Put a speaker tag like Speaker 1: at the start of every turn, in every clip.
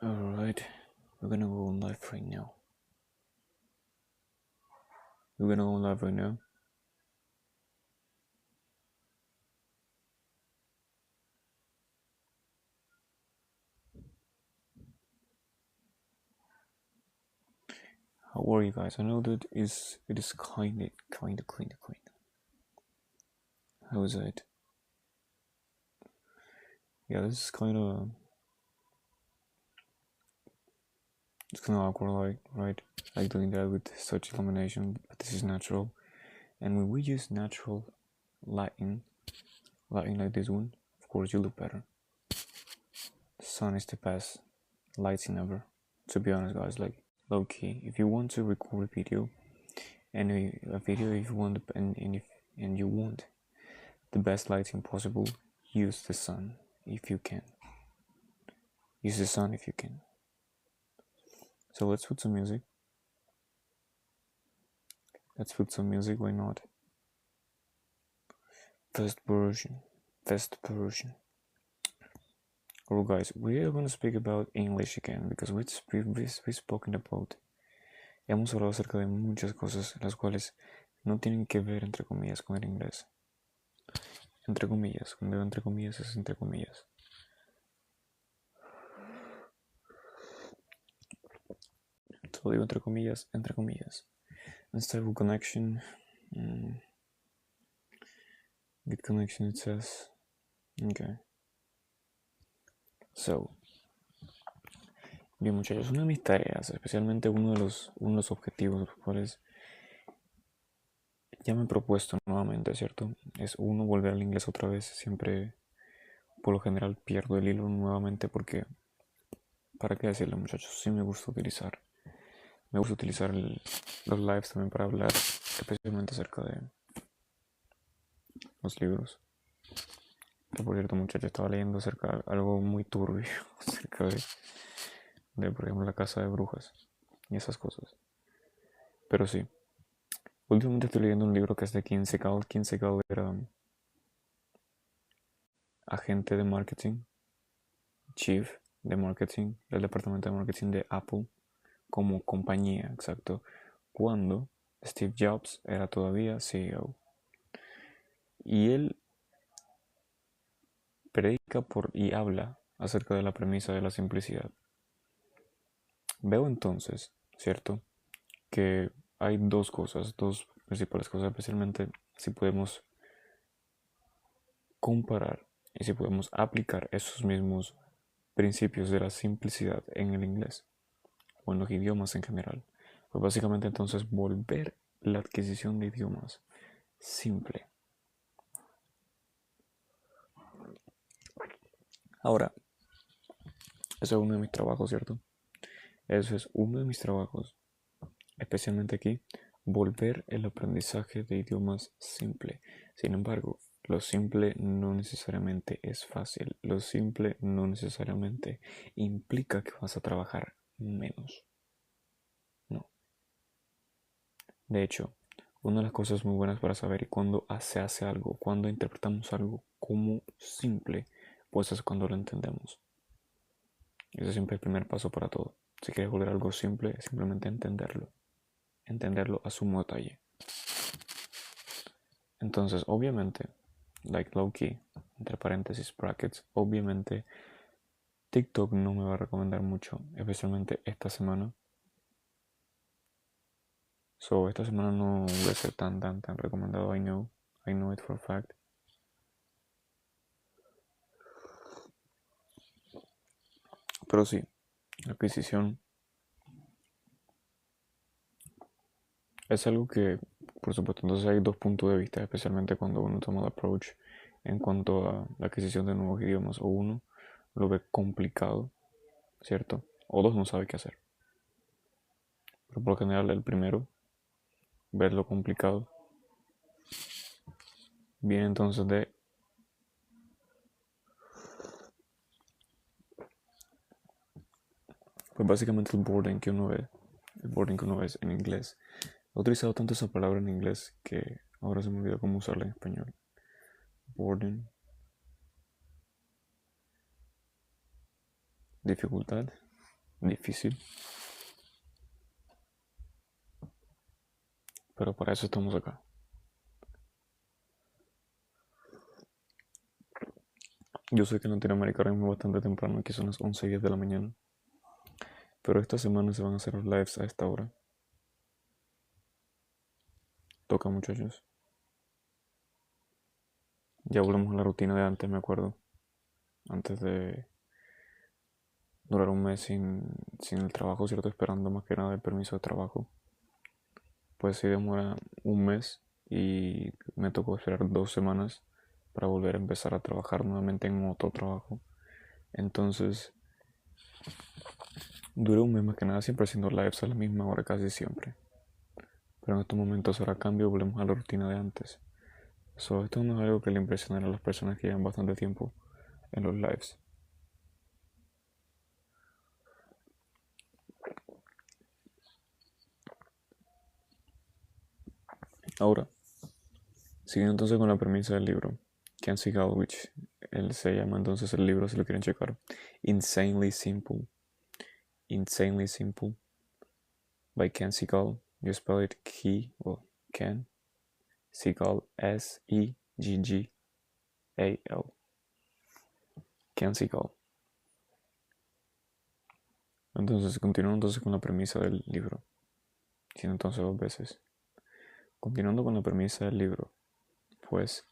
Speaker 1: Alright, we're gonna go live right now. We're gonna go live right now. How are you guys? I know that it is kinda. How is it? Yeah, this is kinda. It's kinda awkward, like, right? Like doing that with such illumination, but this is natural. And when we use natural lighting like this one, of course you look better. The sun is the best lighting ever. To be honest, guys, like low key, if you want to record a video, and a video if you want, and you want the best lighting possible, use the sun if you can. Use the sun if you can. So let's put some music. Why not? First version. Alright guys, we are going to speak about English again, because we've spoken about, hemos hablado acerca de muchas cosas las cuales no tienen que ver, entre comillas, con el inglés. Entre comillas, cuando digo entre comillas es entre comillas. Todo digo entre comillas. Unstable connection. Good connection, it says. Okay. So, bien muchachos, una de mis tareas, especialmente uno de los objetivos los cuales ya me he propuesto nuevamente, ¿cierto? Es volver al inglés otra vez. Siempre, por lo general, pierdo el hilo nuevamente porque, ¿para qué decirlo, muchachos? Sí me gusta utilizar. Los lives también para hablar, especialmente acerca de los libros. Que por cierto, muchachos, estaba leyendo acerca de algo muy turbio, acerca de, por ejemplo, la casa de brujas y esas cosas. Pero sí, últimamente estoy leyendo un libro que es de Kim Segal. Kim Segal era agente de marketing, chief de marketing del departamento de marketing de Apple como compañía, exacto, cuando Steve Jobs era todavía CEO. Y él predica y habla acerca de la premisa de la simplicidad. Veo entonces, ¿cierto?, que hay dos principales cosas, especialmente si podemos comparar y si podemos aplicar esos mismos principios de la simplicidad en el inglés o en los idiomas en general. Pues básicamente entonces volver la adquisición de idiomas simple. Ahora, eso es uno de mis trabajos, ¿cierto? Eso es uno de mis trabajos, especialmente aquí, volver el aprendizaje de idiomas simple. Sin embargo, lo simple no necesariamente es fácil. Lo simple no necesariamente implica que vas a trabajar menos. No. De hecho, una de las cosas muy buenas para saber cuando se hace algo, cuando interpretamos algo como simple, pues es cuando lo entendemos. Ese es siempre el primer paso para todo. Si quieres volver algo simple, es simplemente entenderlo a sumo detalle. Entonces, obviamente, like low key, entre paréntesis, brackets, obviamente TikTok no me va a recomendar mucho, especialmente esta semana. So, esta semana no voy a ser tan recomendado. I know it for a fact. Pero sí, la adquisición es algo que, por supuesto, entonces hay dos puntos de vista, especialmente cuando uno toma el approach en cuanto a la adquisición de nuevos idiomas. O uno lo ve complicado, ¿cierto? O dos, no sabe qué hacer. Pero por lo general, el primero, verlo complicado, viene entonces de pues básicamente el boarding que uno ve en inglés. He utilizado tanto esa palabra en inglés que ahora se me olvidó cómo usarla en español. Boarding. Dificultad. difícil, pero para eso estamos acá. Yo sé que en Latinoamérica ahora mismo es bastante temprano, aquí son las 11:10 de la mañana, pero esta semana se van a hacer los lives a esta hora. Toca, muchachos. Ya volvemos a la rutina de antes, me acuerdo. Antes de durar un mes sin el trabajo, ¿cierto? Esperando más que nada el permiso de trabajo. Pues sí demora un mes y me tocó esperar 2 semanas para volver a empezar a trabajar nuevamente en otro trabajo. Entonces, duré un mes más que nada siempre haciendo lives a la misma hora casi siempre. Pero en estos momentos ahora cambio y volvemos a la rutina de antes. Esto no es algo que le impresionara a las personas que llevan bastante tiempo en los lives. Ahora, siguiendo entonces con la premisa del libro, Kenzie Galwich, él se llama entonces el libro si lo quieren checar. Insanely Simple. Insanely Simple by Ken Seagal. You spell it Key or Ken Seagal, Seggal. Ken Seagal. Entonces, continuando entonces con la premisa del libro. Diciendo entonces 2 veces. Continuando con la premisa del libro, pues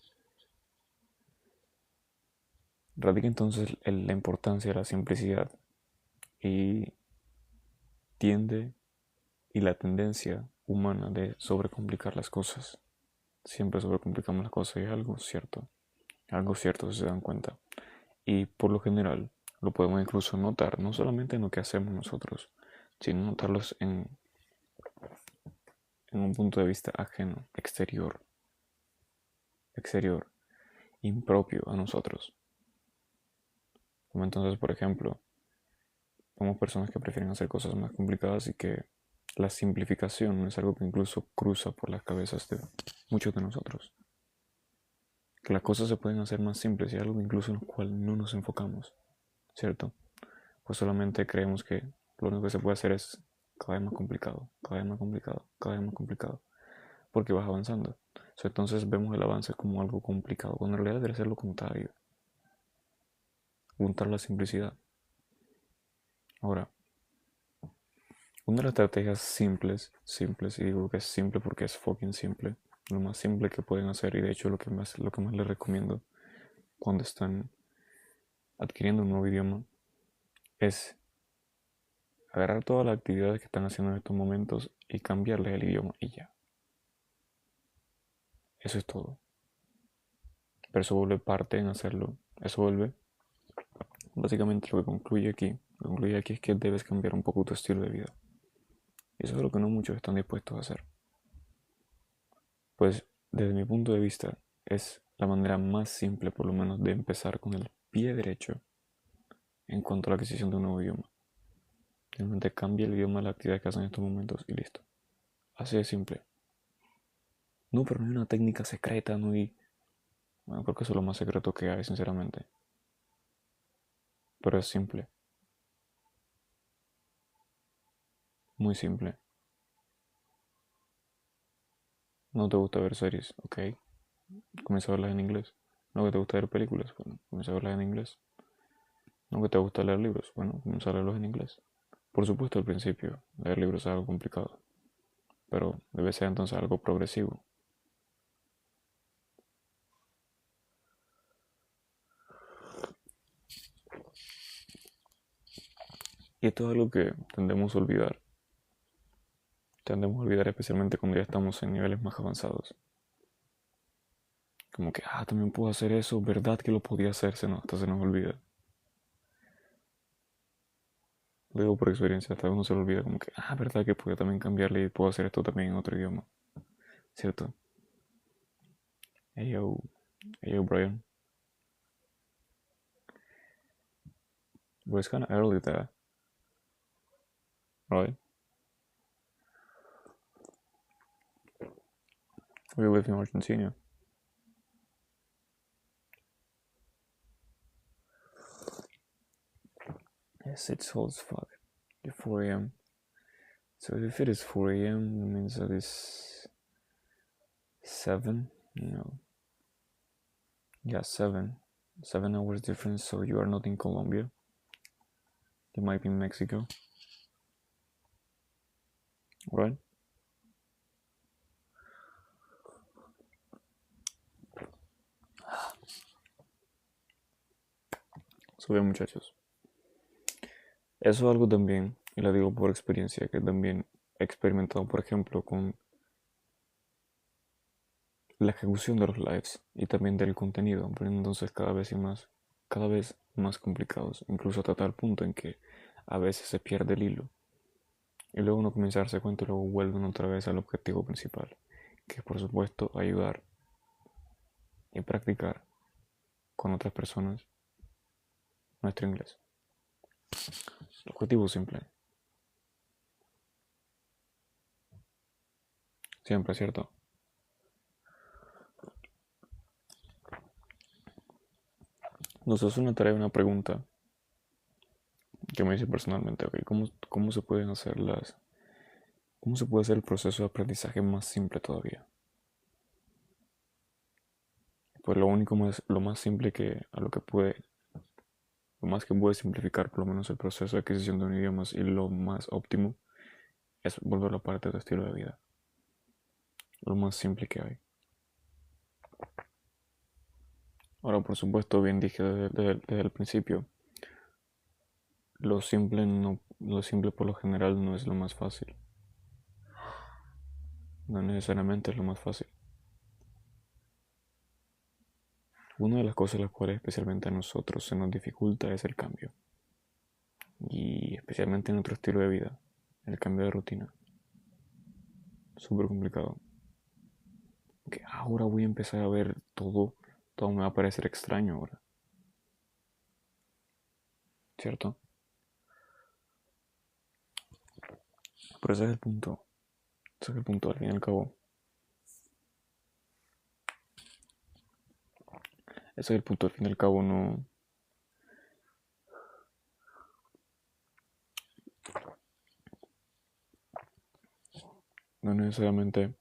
Speaker 1: radica entonces la importancia de la simplicidad y tiende y la tendencia humana de sobrecomplicar las cosas. Siempre sobrecomplicamos las cosas y es algo cierto si se dan cuenta. Y por lo general lo podemos incluso notar, no solamente en lo que hacemos nosotros, sino notarlos en un punto de vista ajeno, exterior, impropio a nosotros. Como entonces, por ejemplo, somos personas que prefieren hacer cosas más complicadas y que la simplificación es algo que incluso cruza por las cabezas de muchos de nosotros. Que las cosas se pueden hacer más simples y es algo que incluso en lo cual no nos enfocamos, ¿cierto? Pues solamente creemos que lo único que se puede hacer es cada vez más complicado, cada vez más complicado, cada vez más complicado, porque vas avanzando. Entonces vemos el avance como algo complicado, cuando en realidad debe ser lo contrario, juntar la simplicidad. Ahora, una de las estrategias simples, y digo que es simple porque es fucking simple, lo más simple que pueden hacer y de hecho lo que más les recomiendo cuando están adquiriendo un nuevo idioma es agarrar todas las actividades que están haciendo en estos momentos y cambiarles el idioma y ya. Eso es todo. Pero eso vuelve parte en hacerlo. Eso vuelve básicamente lo que concluye aquí. Lo que concluye aquí es que debes cambiar un poco tu estilo de vida. Y eso es lo que no muchos están dispuestos a hacer. Pues desde mi punto de vista es la manera más simple por lo menos de empezar con el pie derecho en cuanto a la adquisición de un nuevo idioma. Realmente cambia el idioma de la actividad que hacen en estos momentos y listo. Así de simple. No, pero no hay una técnica secreta, no hay... Bueno, creo que eso es lo más secreto que hay, sinceramente. Pero es simple. Muy simple. No te gusta ver series, ok. Comienza a verlas en inglés. No que te gusta ver películas, bueno, comienza a verlas en inglés. No que te gusta leer libros, bueno, comienza a leerlos en inglés. Por supuesto al principio, leer libros es algo complicado, pero debe ser entonces algo progresivo. Y esto es algo que tendemos a olvidar. Tendemos a olvidar especialmente cuando ya estamos en niveles más avanzados. Como que, también puedo hacer eso, ¿verdad que lo podía hacer? Hasta se nos olvida. Lo digo por experiencia, hasta uno se lo olvida como que, ¿verdad que puedo también cambiarle y puedo hacer esto también en otro idioma? ¿Cierto? Hey yo, Brian. Well, it's kind of early there, right? We live in Argentina. Yes, it's hot as fuck. 4 a.m. So if it is 4 a.m., that means that it's 7. No. Yeah, 7. 7 hours difference, so you are not in Colombia. You might be in Mexico. Right? So bien, muchachos. Eso es algo también, y lo digo por experiencia, que también he experimentado, por ejemplo, con la ejecución de los lives y también del contenido, pero entonces cada vez más complicados, incluso hasta tal punto en que a veces se pierde el hilo y luego uno comienza a darse cuenta y luego vuelven otra vez al objetivo principal, que es por supuesto ayudar y practicar con otras personas nuestro inglés. El objetivo simple, siempre, ¿cierto? Nos hace una tarea, una pregunta que me hice personalmente, okay, ¿cómo se pueden hacer cómo se puede hacer el proceso de aprendizaje más simple todavía? Pues lo más simple lo más que puede simplificar por lo menos el proceso de adquisición de un idioma y lo más óptimo es volverlo parte de tu estilo de vida. Lo más simple que hay. Ahora, por supuesto, bien dije desde el principio, lo simple por lo general no es lo más fácil. No necesariamente es lo más fácil. Una de las cosas las cuales especialmente a nosotros se nos dificulta es el cambio. Y especialmente en nuestro estilo de vida, el cambio de rutina. Súper complicado. Que ahora voy a empezar a ver todo me va a parecer extraño ahora. ¿Cierto? Pero ese es el punto. Ese es el punto, al fin y al cabo. Ese es el punto, al fin y al cabo no necesariamente.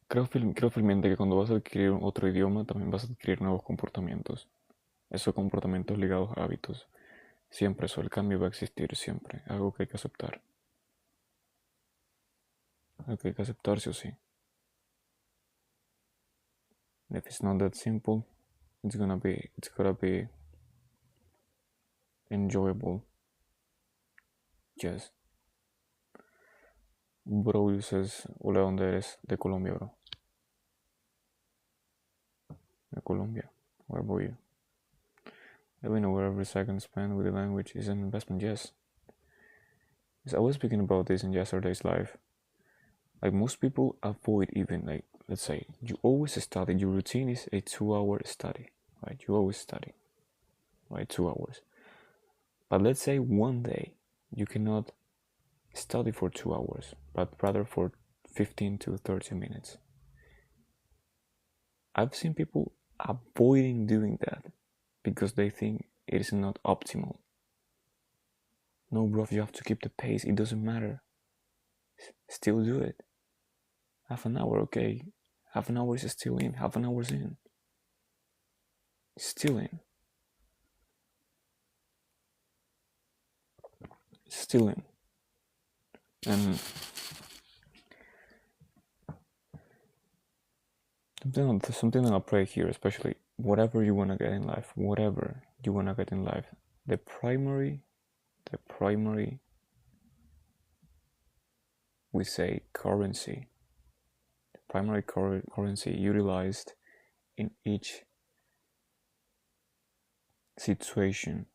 Speaker 1: Creo firmemente que cuando vas a adquirir otro idioma también vas a adquirir nuevos comportamientos. Esos comportamientos ligados a hábitos. Siempre eso, el cambio va a existir siempre. Algo que hay que aceptar. Algo que hay que aceptar sí o sí. And if it's not that simple, it's gotta be enjoyable. Yes. Bro dices, hola, ¿dónde eres? De Colombia, bro. De Colombia. Where about you? We know where every second spent with the language is an investment, yes. Because I was speaking about this in yesterday's live. Like most people avoid even like, let's say, you always study, your routine is a 2-hour study, right? You always study, right? 2 hours. But let's say one day you cannot study for 2 hours, but rather for 15 to 30 minutes. I've seen people avoiding doing that because they think it is not optimal. No, bro, you have to keep the pace. It doesn't matter. Still do it. Half an hour, okay. Half an hour is still in. Half an hour's in. Still in. Still in. And something that I pray here, especially whatever you want to get in life, the primary, we say currency, the primary currency utilized in each situation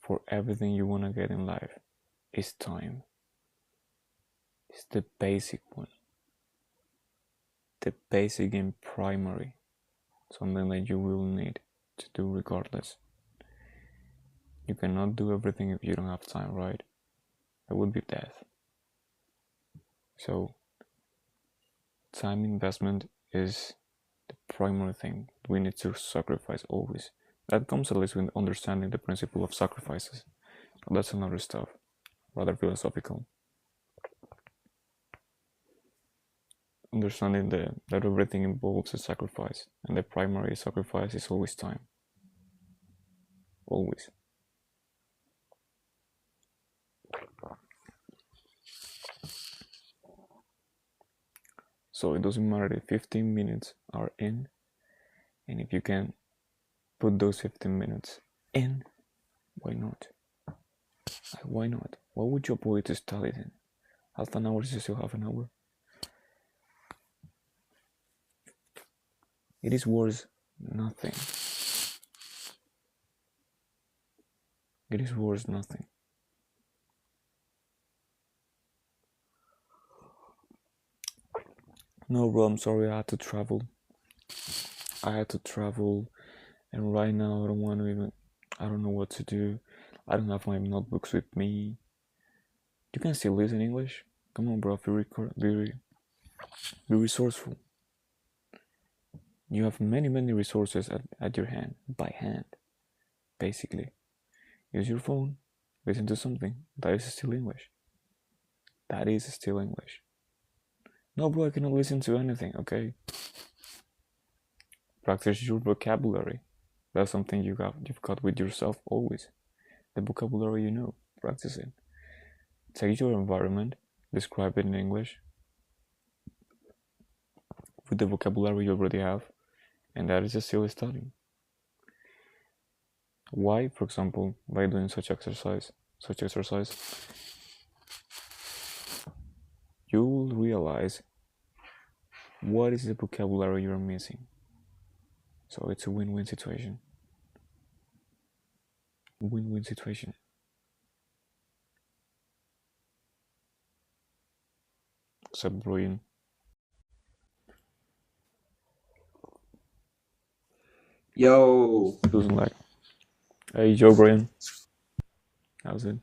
Speaker 1: for everything you want to get in life is time. It's the basic one. The basic and primary. Something that you will need to do regardless. You cannot do everything if you don't have time, right? That would be death. So, time investment is the primary thing we need to sacrifice always That comes at least with understanding the principle of sacrifices. That's another stuff, rather philosophical. Understanding that everything involves a sacrifice, and the primary sacrifice is always time. Always. So it doesn't matter if 15 minutes are in, and if you can put those 15 minutes in, why not? Why not? What would you avoid to study then? Half an hour is still half an hour. It is worth nothing. It is worth nothing. No, bro, I'm sorry, I had to travel. And right now I don't know what to do. I don't have my notebooks with me. You can still listen English. Come on, bro, be resourceful. You have many resources at your hand, by hand, basically. Use your phone, listen to something. That is still English. That is still English. No, bro, I cannot listen to anything, okay? Practice your vocabulary. That's something you've got with yourself always. The vocabulary you know, practice it. Take your environment, describe it in English with the vocabulary you already have, and that is still studying. Why? For example, by doing such exercise, you will realize what is the vocabulary you're missing. So it's a win-win situation. Win-win situation. Except Brian.
Speaker 2: Yo,
Speaker 1: Doesn't like. Hey, Joe Brian. How's it?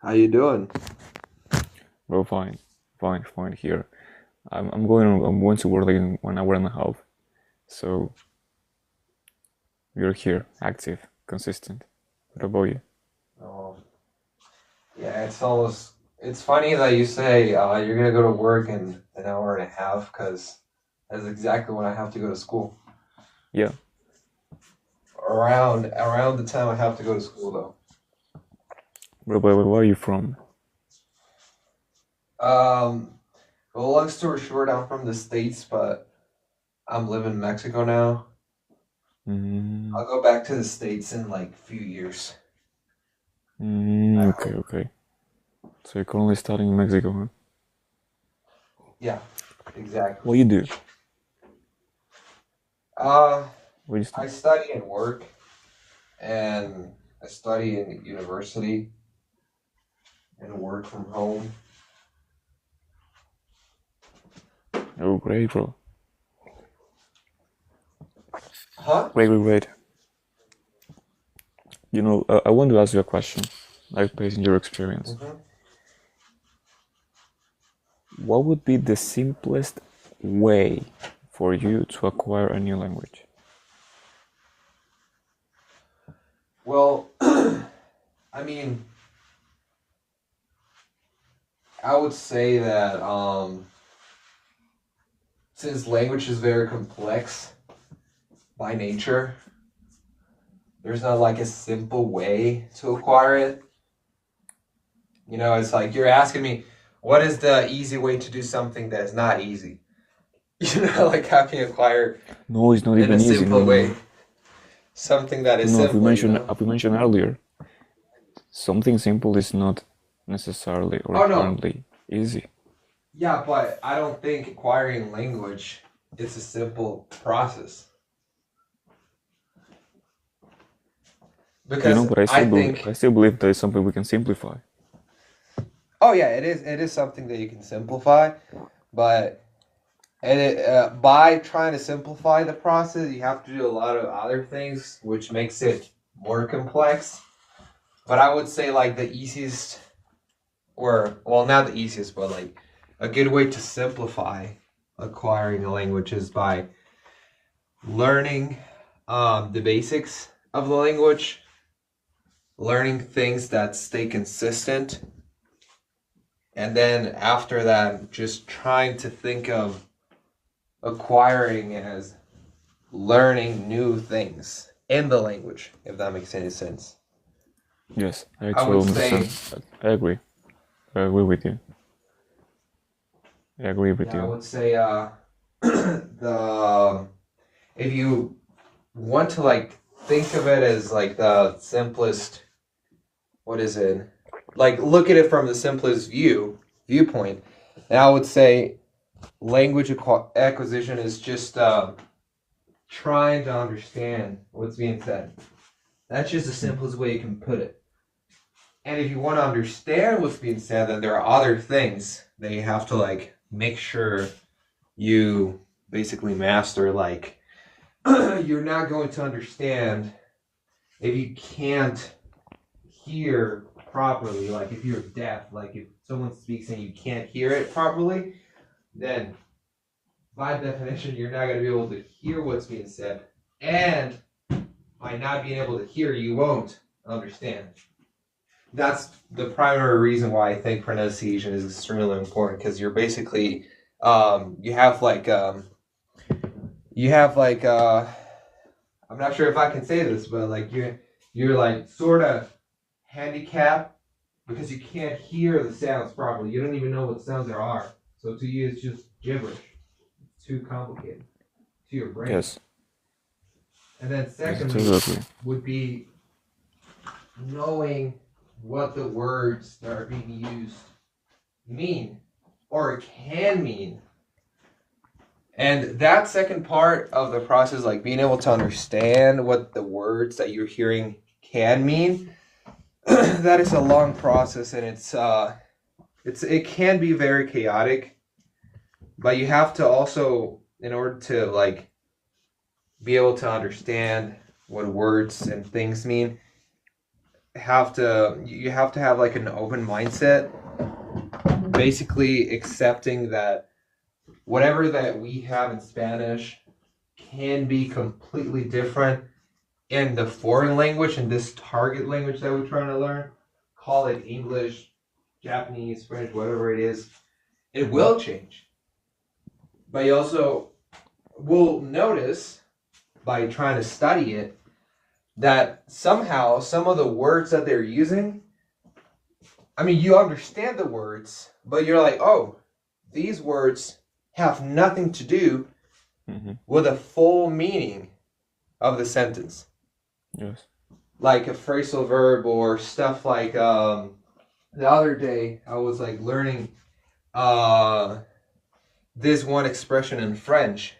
Speaker 2: how you doing?
Speaker 1: Bro, fine here. I'm going to work like in 1 hour and a half. So you're here, active, consistent. What about you?
Speaker 2: Oh, yeah, it's funny that you say you're gonna go to work in an hour and a half because that's exactly when I have to go to school.
Speaker 1: Yeah.
Speaker 2: Around the time I have to go to school though.
Speaker 1: Bro, where are you from?
Speaker 2: Well, long story short, I'm from the States, but I'm living in Mexico now. I'll go back to the States in like a few years.
Speaker 1: Okay. So you're currently studying in Mexico, huh?
Speaker 2: Yeah, exactly.
Speaker 1: What you do? What you
Speaker 2: I study and work, and I study in university and work from home.
Speaker 1: Oh, great, bro.
Speaker 2: Huh?
Speaker 1: Great. You know, I want to ask you a question, like based on your experience.
Speaker 2: Mm-hmm.
Speaker 1: What would be the simplest way for you to acquire a new language?
Speaker 2: Well, I mean, I would say that since language is very complex by nature, there's not like a simple way to acquire it. You know, it's like you're asking me, what is the easy way to do something that is not easy? You know, like how can you acquire
Speaker 1: No, it's not
Speaker 2: in
Speaker 1: even
Speaker 2: a
Speaker 1: easy.
Speaker 2: simple
Speaker 1: No.
Speaker 2: way something that is
Speaker 1: No,
Speaker 2: simple?
Speaker 1: as we mentioned earlier, something simple is not necessarily or currently easy.
Speaker 2: Yeah, but I don't think acquiring language is a simple process. Because
Speaker 1: But I still believe there is something we can simplify.
Speaker 2: Oh yeah, it is something that you can simplify, but by trying to simplify the process, you have to do a lot of other things, which makes it more complex. But I would say like the easiest, or well, not the easiest, but like a good way to simplify acquiring a language is by learning the basics of the language, learning things that stay consistent, and then after that, just trying to think of acquiring as learning new things in the language, if that makes any sense.
Speaker 1: Yes, I
Speaker 2: I would
Speaker 1: actually
Speaker 2: say,
Speaker 1: understand. I agree. I agree with you. I agree with
Speaker 2: I
Speaker 1: you.
Speaker 2: would say, the if you want to like think of it as like the simplest, what is it? Like look at it from the simplest viewpoint, and I would say language acquisition is just trying to understand what's being said. That's just the simplest way you can put it. And if you want to understand what's being said, then there are other things that you have to like make sure you basically master. Like you're not going to understand if you can't hear properly. Like if you're deaf, like if someone speaks and you can't hear it properly, then by definition you're not going to be able to hear what's being said. And by not being able to hear, you won't understand. That's the primary reason why I think pronunciation is extremely important, because you're basically you have like I'm not sure if I can say this, but like you're like sort of handicapped because you can't hear the sounds properly. You don't even know what sounds there are. So to you, it's just gibberish. It's too complicated to your brain.
Speaker 1: Yes,
Speaker 2: And then
Speaker 1: yes, I
Speaker 2: secondly
Speaker 1: totally agree.
Speaker 2: would be knowing what the words that are being used mean or can mean. And that second part of the process, like being able to understand what the words that you're hearing can mean, that is a long process, and it can be very chaotic. But you have to also, in order to like be able to understand what words and things mean, you have to have like an open mindset, basically accepting that whatever that we have in Spanish can be completely different in the foreign language, in this target language that we're trying to learn. Call it English, Japanese, French, whatever it is. It will change. But you also will notice by trying to study it that somehow some of the words that they're using, I mean, you understand the words, but you're like, oh, these words have nothing to do with the full meaning of the sentence.
Speaker 1: Yes.
Speaker 2: Like a phrasal verb or stuff like the other day I was like learning this one expression in French,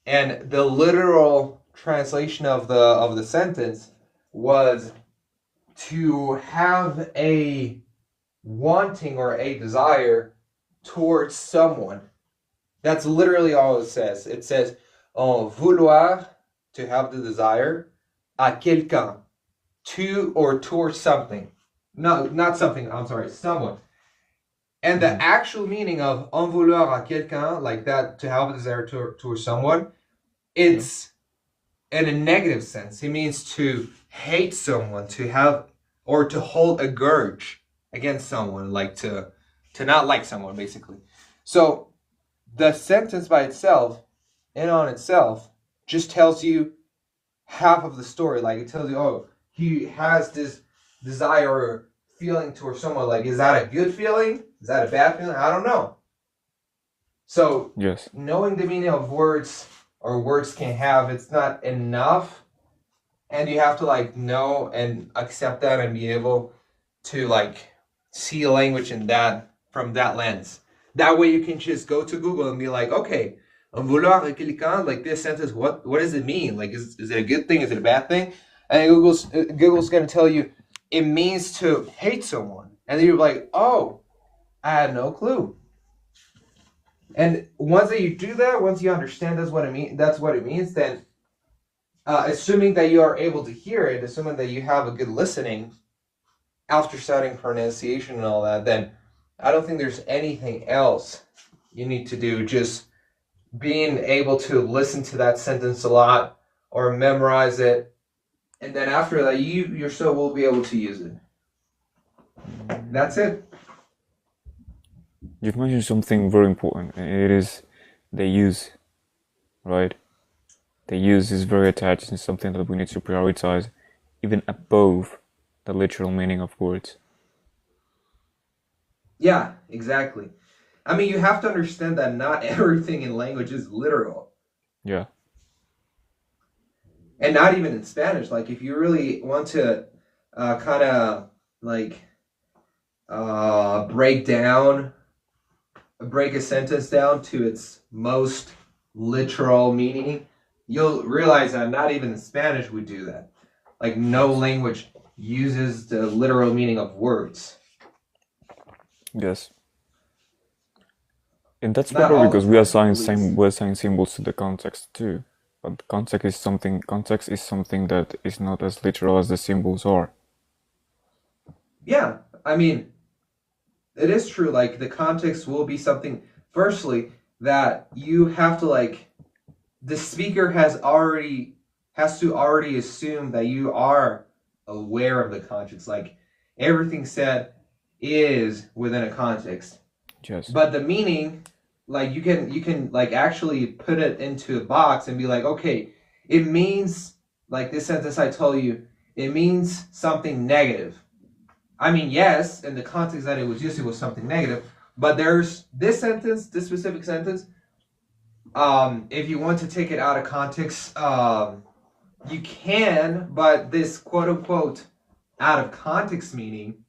Speaker 2: and the literal translation of the sentence was to have a wanting or a desire towards someone. That's literally all it says. It says vouloir, to have the desire, à quelqu'un, to or towards something. No, not something, I'm sorry, someone. And the actual meaning of en vouloir à quelqu'un, like that, to have a desire towards someone, it's in a negative sense. It means to hate someone, to have, or to hold a grudge against someone, like to not like someone, basically. So the sentence by itself, and on itself, just tells you half of the story. Like it tells you, oh, he has this desire or feeling towards someone. Like, is that a good feeling? Is that a bad feeling? I don't know. So
Speaker 1: Yes.
Speaker 2: knowing the meaning of words or words can have, it's not enough. And you have to like know and accept that and be able to like see a language in that from that lens. That way you can just go to Google and be like, okay, vouloir quelqu'un, like this sentence, what does it mean? Like, is it a good thing? Is it a bad thing? And Google's going to tell you it means to hate someone. And then you're like, oh, I had no clue. And once that you do that, once you understand that's what it means, then assuming that you are able to hear it, assuming that you have a good listening after studying pronunciation and all that, then I don't think there's anything else you need to do. Just being able to listen to that sentence a lot, or memorize it, and then after that, you yourself will be able to use it. That's it.
Speaker 1: You've mentioned something very important, and it is the use, right? The use is very attached and something that we need to prioritize even above the literal meaning of words.
Speaker 2: Yeah, exactly. I mean, you have to understand that not everything in language is literal.
Speaker 1: Yeah.
Speaker 2: And not even in Spanish. Like, if you really want to kind of like break a sentence down to its most literal meaning, you'll realize that not even in Spanish we do that. Like, no language uses the literal meaning of words.
Speaker 1: Yes. And that's
Speaker 2: Not
Speaker 1: probably
Speaker 2: all the
Speaker 1: because we
Speaker 2: time,
Speaker 1: assign
Speaker 2: at least.
Speaker 1: we assign symbols to the context too. But context is something that is not as literal as the symbols are.
Speaker 2: Yeah, I mean, it is true. Like, the context will be something, firstly, that you have to, like, the speaker has to already assume that you are aware of the context. Like, everything said is within a context.
Speaker 1: Yes.
Speaker 2: But the meaning, like, you can like actually put it into a box and be like, okay, it means, like, this sentence I told you, it means something negative. I mean, yes, in the context that it was used, it was something negative. But there's this sentence, this specific sentence. If you want to take it out of context, you can, but this quote unquote out of context meaning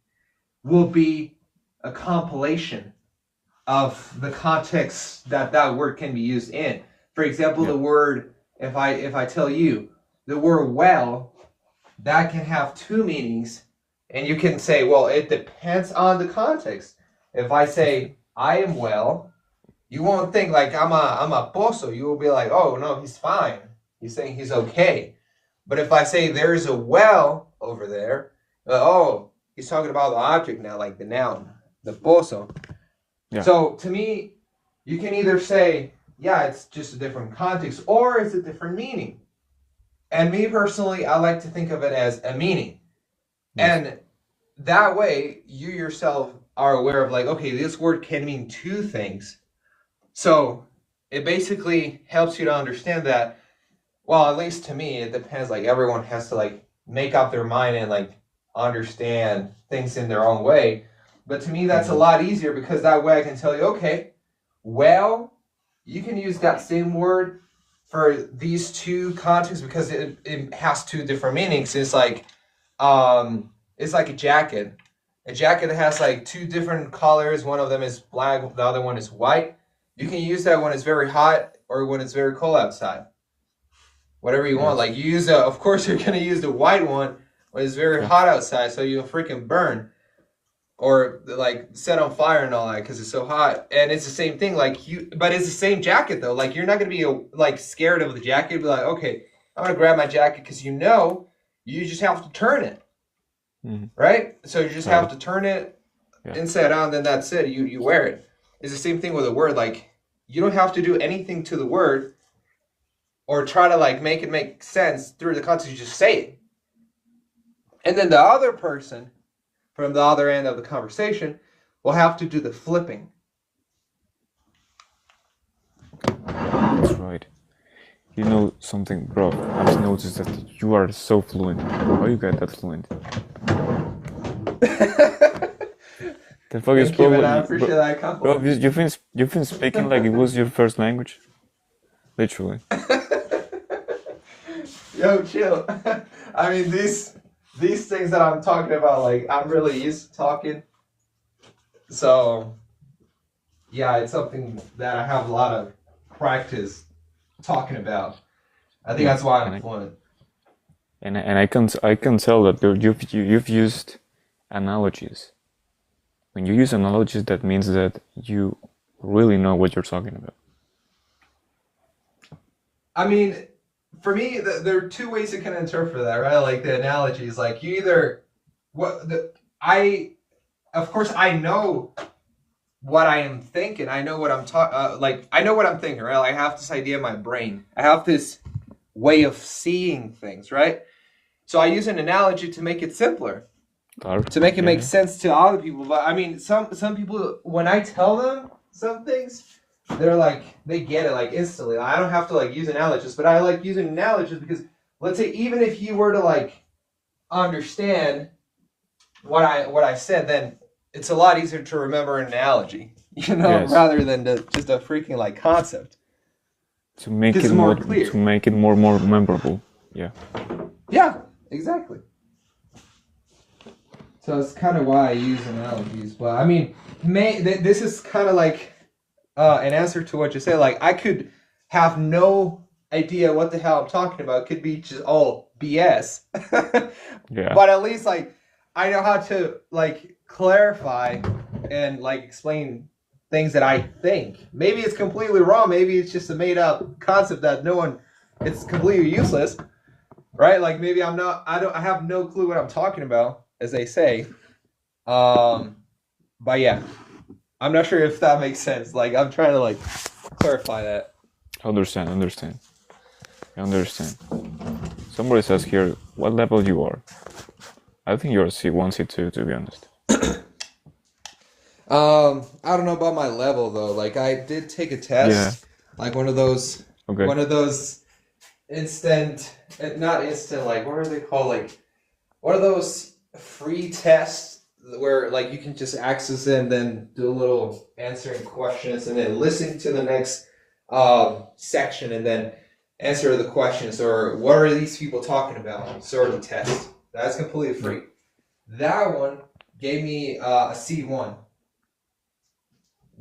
Speaker 2: will be a compilation of the context that that word can be used in. For example,
Speaker 1: Yeah.
Speaker 2: the word, if I tell you the word well, that can have two meanings, and you can say, well, it depends on the context. If I say I am well, you won't think like I'm a pozo. You will be like, oh no, he's fine. He's saying he's okay. But if I say there's a well over there, oh, he's talking about the object now, like the noun, the pozo.
Speaker 1: Yeah.
Speaker 2: So to me, you can either say, yeah, it's just a different context, or it's a different meaning. And me personally, I like to think of it as a meaning.
Speaker 1: Yes.
Speaker 2: And that way, you yourself are aware of, like, okay, this word can mean two things. So it basically helps you to understand that, well, at least to me, it depends. Like, everyone has to, like, make up their mind and, like, understand things in their own way. But to me, that's a lot easier, because that way I can tell you, okay, well, you can use that same word for these two contexts because it has two different meanings. It's like a jacket. A jacket that has like two different colors. One of them is black, the other one is white. You can use that when it's very hot or when it's very cold outside. Whatever you want.
Speaker 1: Yes.
Speaker 2: Like, you use of course you're gonna use the white one when it's very
Speaker 1: Yeah.
Speaker 2: hot outside, so you'll freaking burn or like set on fire and all that because it's so hot. And it's the same thing. But it's the same jacket though. Like, you're not gonna be like scared of the jacket. Be like, okay, I'm gonna grab my jacket, because you just have to turn it.
Speaker 1: Mm-hmm.
Speaker 2: Right? So you just have
Speaker 1: Right.
Speaker 2: to turn it
Speaker 1: Yeah.
Speaker 2: inside out, and then that's it. You wear it. It's the same thing with a word. Like, you don't have to do anything to the word or try to like make it make sense through the context. You just say it. And then the other person from the other end of the conversation will have to do the flipping.
Speaker 1: That's right. You know something, bro? I've noticed that you are so fluent. How you get that fluent? The fuck is
Speaker 2: Thank you, man. I
Speaker 1: probably,
Speaker 2: appreciate that
Speaker 1: bro?
Speaker 2: compliment.
Speaker 1: You've been speaking like it was your first language, literally.
Speaker 2: Yo, chill. I mean, these things that I'm talking about, like, I'm really used to talking. So yeah, it's something that I have a lot of practice talking about. I think
Speaker 1: Yeah,
Speaker 2: that's why
Speaker 1: and
Speaker 2: I'm fluent.
Speaker 1: I can tell that you've used analogies. When you use analogies, that means that you really know what you're talking about.
Speaker 2: I mean, for me, there are two ways you can interpret that, right? Like, the analogy is like, you either I of course I know what I am thinking. I know what I'm talking. Like, I know what I'm thinking, right? Like, I have this idea in my brain. I have this way of seeing things, right? So I use an analogy to make it simpler,
Speaker 1: Claro.
Speaker 2: to make it make
Speaker 1: Yeah.
Speaker 2: sense to other people. But I mean, some people, when I tell them some things, they're like, they get it like instantly. I don't have to like use analogies, but I like using analogies because, let's say, even if you were to like understand what I said, then it's a lot easier to remember an analogy,
Speaker 1: Yes.
Speaker 2: rather than just a freaking like concept.
Speaker 1: To make
Speaker 2: It's
Speaker 1: it
Speaker 2: more
Speaker 1: more
Speaker 2: clear.
Speaker 1: more memorable. Yeah.
Speaker 2: Yeah, exactly. So it's kind of why I use analogies. But I mean, this is kind of like an answer to what you say. Like, I could have no idea what the hell I'm talking about. It could be just all BS.
Speaker 1: Yeah.
Speaker 2: But at least like I know how to like clarify and like explain things that I think. Maybe it's completely wrong. Maybe it's just a made up concept that no one. It's completely useless, right? Like maybe I'm not. I have no clue what I'm talking about, as they say. But yeah, I'm not sure if that makes sense. Like I'm trying to like clarify that.
Speaker 1: Understand. I understand. Somebody says here, what level you are? I think you're C1, C2, to be honest.
Speaker 2: I don't know about my level though. Like I did take a
Speaker 1: Yeah.
Speaker 2: test, like one of those
Speaker 1: Okay.
Speaker 2: instant, not instant. Like what are they called? Like one of those free tests where like you can just access it and then do a little answering questions and then listen to the next section and then answer the questions or what are these people talking about? Sort of test. That's completely free. That one gave me a C1.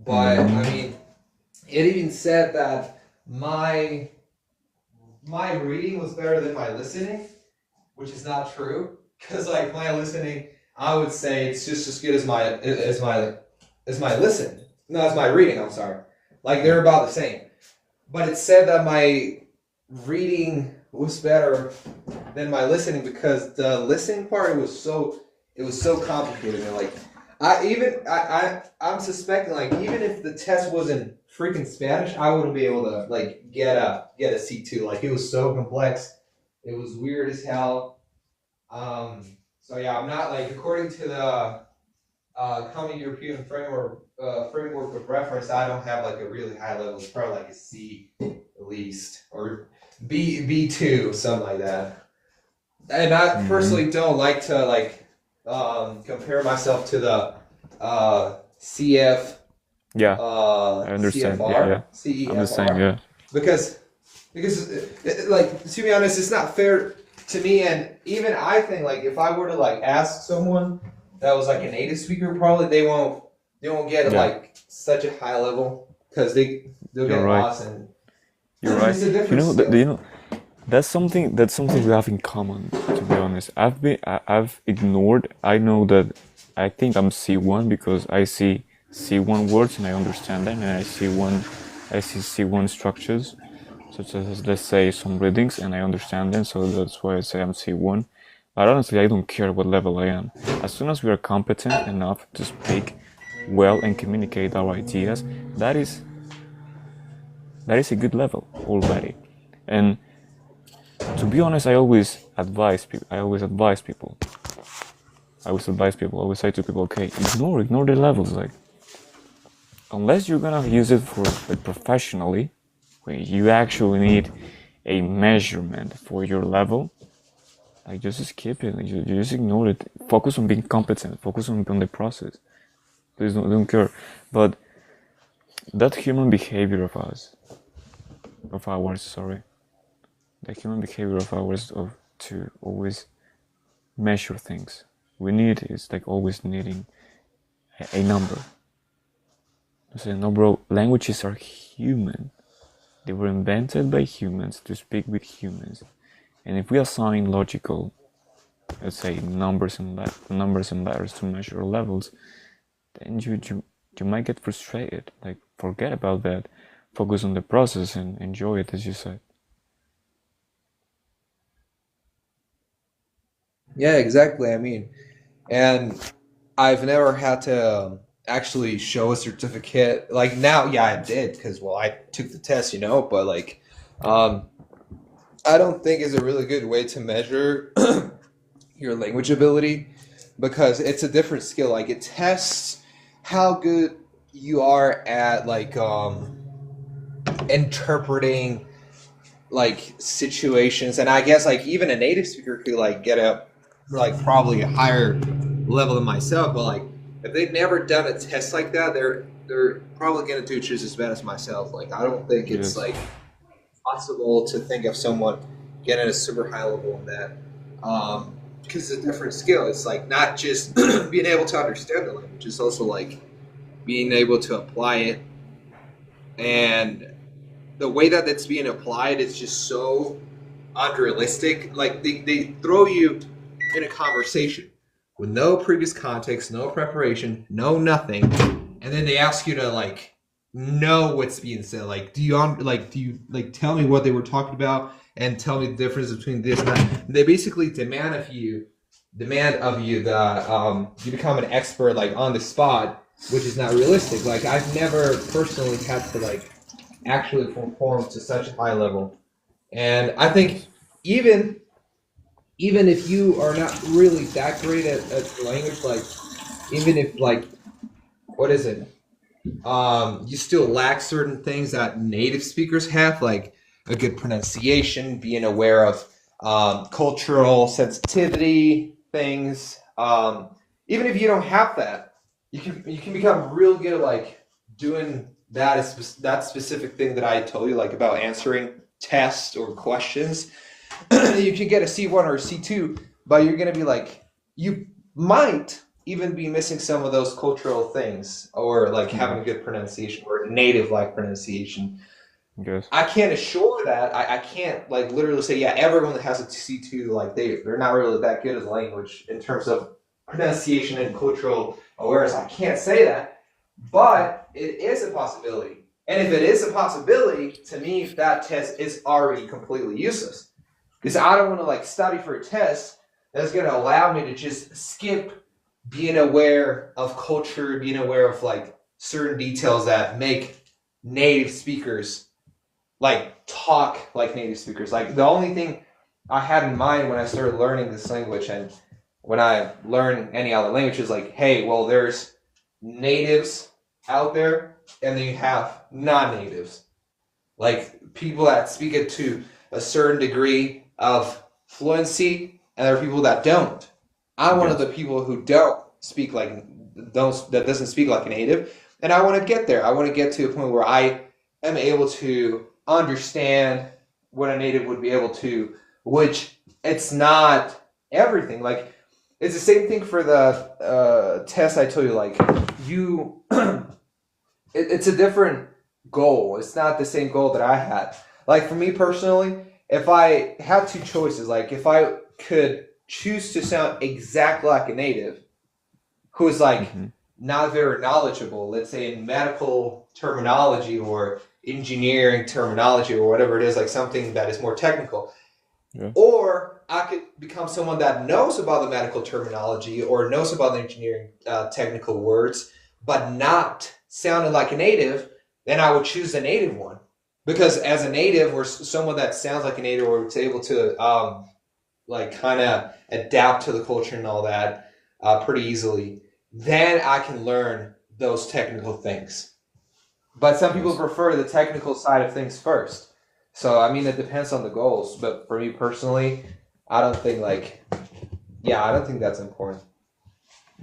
Speaker 2: But I mean, it even said that my reading was better than my listening, which is not true. Because like my listening, I would say it's just as good as my listening. No, as my reading. I'm sorry. Like they're about the same. But it said that my reading was better than my listening because the listening part it was so complicated and like I'm suspecting like even if the test wasn't freaking Spanish, I wouldn't be able to like get a C2. Like it was so complex, it was weird as hell. So yeah, I'm not like according to the Common European framework of reference. I don't have like a really high level. It's probably like a C at least or B2 something like that. And I personally don't like to like compare myself to the CF.
Speaker 1: Yeah. I understand.
Speaker 2: CFR,
Speaker 1: Yeah.
Speaker 2: CEFR,
Speaker 1: I'm the same. Yeah.
Speaker 2: because like to be honest, it's not fair to me, and even I think like if I were to like ask someone that was like a native speaker, probably they won't get like such a high level because they'll get lost and
Speaker 1: You're right.
Speaker 2: it's a different
Speaker 1: skill. That's something we have in common. To be honest, I've ignored. I know that I think I'm C1 because I see C1 words and I understand them, and I see C1 structures, such as let's say some readings, and I understand them. So that's why I say I'm C1. But honestly, I don't care what level I am. As soon as we are competent enough to speak well and communicate our ideas, that is a good level already. And to be honest, I always advise people. I always say to people, okay, ignore the levels. Like, unless you're gonna use it for like professionally, when you actually need a measurement for your level, like just skip it. You just ignore it. Focus on being competent. Focus on the process. Please don't care. But that human behavior of ours, sorry, the human behavior of ours of to always measure things. We need is like always needing a number. So no, bro, languages are human. They were invented by humans to speak with humans. And if we assign logical, let's say numbers and letters to measure levels, then you might get frustrated. Like forget about that. Focus on the process and enjoy it, as you said.
Speaker 2: Yeah, exactly. I mean, and I've never had to actually show a certificate. Like now, yeah, I did because well, I took the test, but like, um, I don't think is a really good way to measure your language ability because it's a different skill. Like it tests how good you are at like interpreting like situations, and I guess like even a native speaker could like get a like probably a higher level than myself, but like if they've never done a test like that, they're probably gonna do just as bad as myself. Like I don't think it's
Speaker 1: Yes,
Speaker 2: like possible to think of someone getting a super high level in that. Because it's a different skill. It's like not just being able to understand the language, it's also like being able to apply it. And the way that it's being applied is just so unrealistic. Like they throw you in a conversation with no previous context, no preparation, no nothing, and then they ask you to like know what's being said. Like, do you like tell me what they were talking about and tell me the difference between this and that? They basically demand of you that you become an expert like on the spot, which is not realistic. Like I've never personally had to like actually perform to such a high level, and I think
Speaker 1: yes,
Speaker 2: even even if you are not really that great at the language, like even if like what is it? You still lack certain things that native speakers have, like a good pronunciation, being aware of cultural sensitivity things. Even if you don't have that, you can become real good at like doing that specific thing that I told you, like about answering tests or questions. You can get a C1 or a C2, but you're gonna be like you might even be missing some of those cultural things or like having a
Speaker 1: yes,
Speaker 2: good pronunciation or native like pronunciation.
Speaker 1: yes,
Speaker 2: I can't assure that. I can't like literally say, yeah, everyone that has a C2, like they're not really that good at language in terms of pronunciation and cultural awareness. I can't say that, but it is a possibility. And if it is a possibility, to me, that test is already completely useless because I don't want to like study for a test that's going to allow me to just skip being aware of culture, being aware of like certain details that make native speakers like talk like native speakers. Like the only thing I had in mind when I started learning this language and when I learn any other language is like, hey, well, there's natives out there and then you have non-natives, like people that speak it to a certain degree of fluency, and there are people that don't. I'm one of the
Speaker 1: yes,
Speaker 2: people who don't speak like don't that doesn't speak like a native, and I want to get there. I want to get to a point where I am able to understand what a native would be able to, which it's not everything. Like it's the same thing for the test I told you. Like you it's a different goal. It's not the same goal that I had. Like for me personally, if I had two choices, like if I could choose to sound exactly like a native who is like
Speaker 1: mm-hmm,
Speaker 2: not very knowledgeable, let's say in medical terminology or engineering terminology or whatever it is, like something that is more technical,
Speaker 1: yeah,
Speaker 2: or I could become someone that knows about the medical terminology or knows about the engineering technical words, but not sounding like a native, then I would choose the native one. Because as a native or someone that sounds like a native or is able to like kind of adapt to the culture and all that pretty easily, then I can learn those technical things. But some people
Speaker 1: yes.
Speaker 2: prefer the technical side of things first. So I mean, it depends on the goals. But for me personally, I don't think like yeah, I don't think that's important.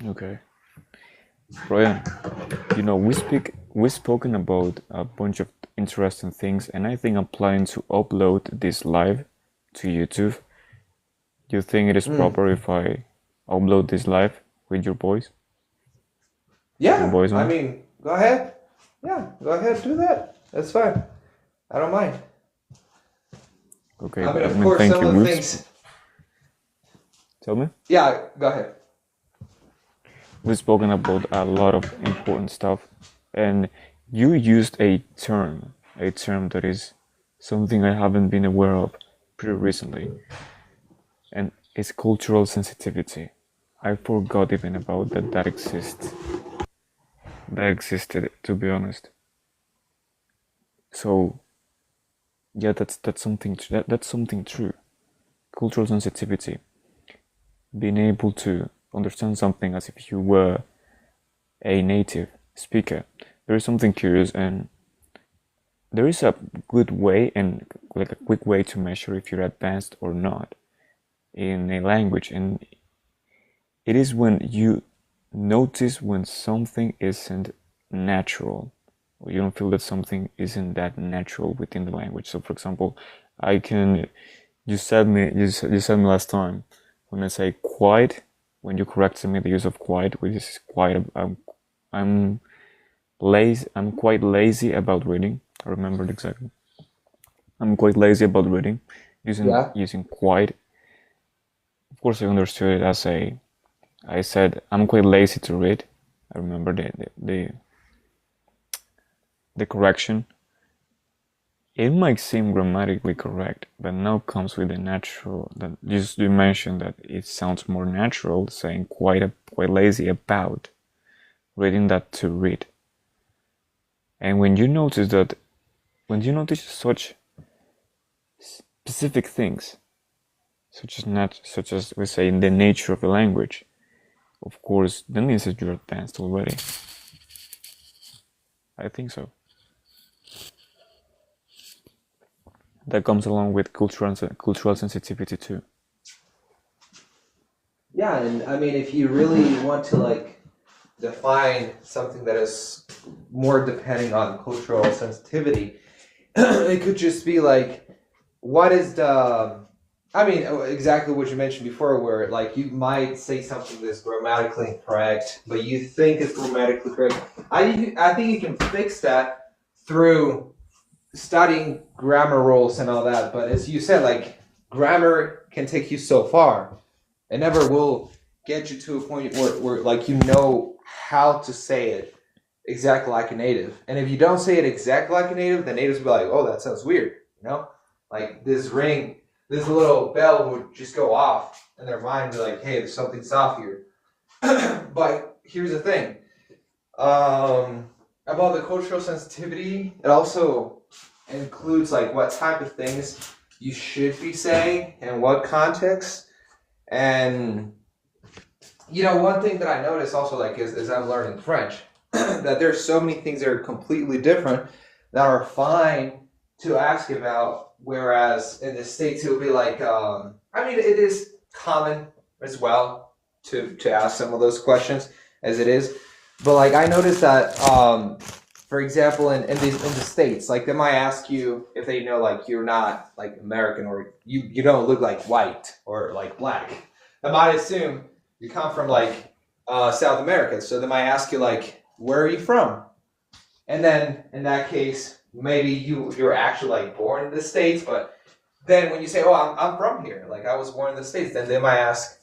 Speaker 1: Okay, Brian. We've spoken about a bunch of interesting things, and I think I'm planning to upload this live to YouTube. Do you think it is
Speaker 2: Mm.
Speaker 1: proper if I upload this live with your
Speaker 2: Yeah,
Speaker 1: voice
Speaker 2: I
Speaker 1: on?
Speaker 2: mean, go ahead. Yeah, go ahead, do that. That's fine. I don't mind.
Speaker 1: Okay,
Speaker 2: I mean,
Speaker 1: I
Speaker 2: of
Speaker 1: mean,
Speaker 2: course,
Speaker 1: thank
Speaker 2: some
Speaker 1: you.
Speaker 2: of the things.
Speaker 1: Tell me.
Speaker 2: Yeah, go ahead.
Speaker 1: We've spoken about a lot of important stuff, and you used a term that is something I haven't been aware of pretty recently, and it's cultural sensitivity. I forgot even about that exists. That existed, to be honest. So, Yeah, that's something true. Cultural sensitivity, being able to understand something as if you were a native speaker. There is something curious, and there is a good way and like a quick way to measure if you're advanced or not in a language, and it is when you notice when something isn't natural, or you don't feel that something isn't that natural within the language. So, for example, I can you said me last time when I say quiet, when you corrected me the use of quiet, which is quiet. I'm lazy. I'm quite lazy about reading. I remembered exactly. I'm quite lazy about reading.
Speaker 2: Yeah.
Speaker 1: Using quiet. Of course, I understood it as a. I said I'm quite lazy to read. I remember the correction. It might seem grammatically correct, but now comes with the natural. That you mentioned that it sounds more natural saying quite lazy about reading that to read. And when you notice such specific things, such as we say in the nature of the language, of course, that means that you're advanced already. I think so. That comes along with cultural sensitivity too.
Speaker 2: Yeah, and I mean, if you really want to like define something that is more depending on cultural sensitivity, it could just be like, what is the I mean, exactly what you mentioned before, where like you might say something that's grammatically incorrect, but you think it's grammatically correct. I think you can fix that through studying grammar rules and all that. But as you said, like grammar can take you so far. It never will get you to a point where like you know how to say it exactly like a native. And if you don't say it exactly like a native, the natives will be like, "Oh, that sounds weird," you know? Like this ring, this little bell would just go off in their mind, be like, "Hey, there's something off here." But here's the thing, about the cultural sensitivity, it also includes like what type of things you should be saying and what context. And one thing that I notice also, like, is I'm learning French, that there's so many things that are completely different that are fine to ask about. Whereas in the States, it would be like, I mean, it is common as well to ask some of those questions as it is. But like, I noticed that, for example, in the States, like they might ask you if they know like you're not like American, or you don't look like white or like black. They might assume you come from like South America, so they might ask you like, where are you from? And then in that case, maybe you're actually like born in the States, but then when you say, oh, I'm from here, like I was born in the States, then they might ask,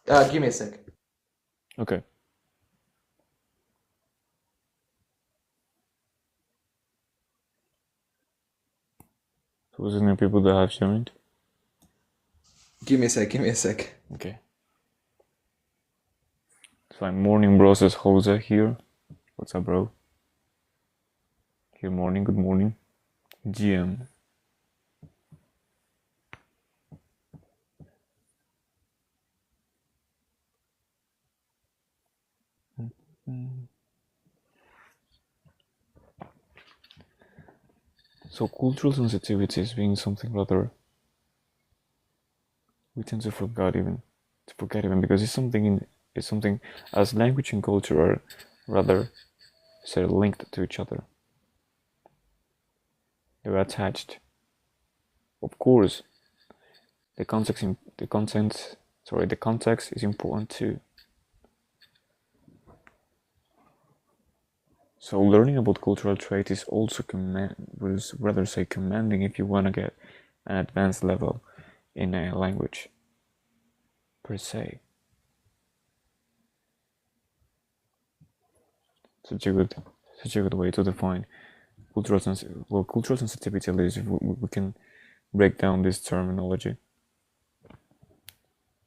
Speaker 2: give me a sec.
Speaker 1: Okay. So what's the new people that have joined?
Speaker 2: Give me a sec. Give me a sec.
Speaker 1: Okay. So I'm morning bros is Jose here. What's up, bro? Good morning, good morning. GM. So cultural sensitivity is being something rather we tend to forget even because it's something as language and culture are rather say linked to each other. They're attached. Of course, the context is important too. So learning about cultural traits is also commanding if you want to get an advanced level in a language per se. Such a good such a good way to define cultural sensitivity. At least if we can break down this terminology.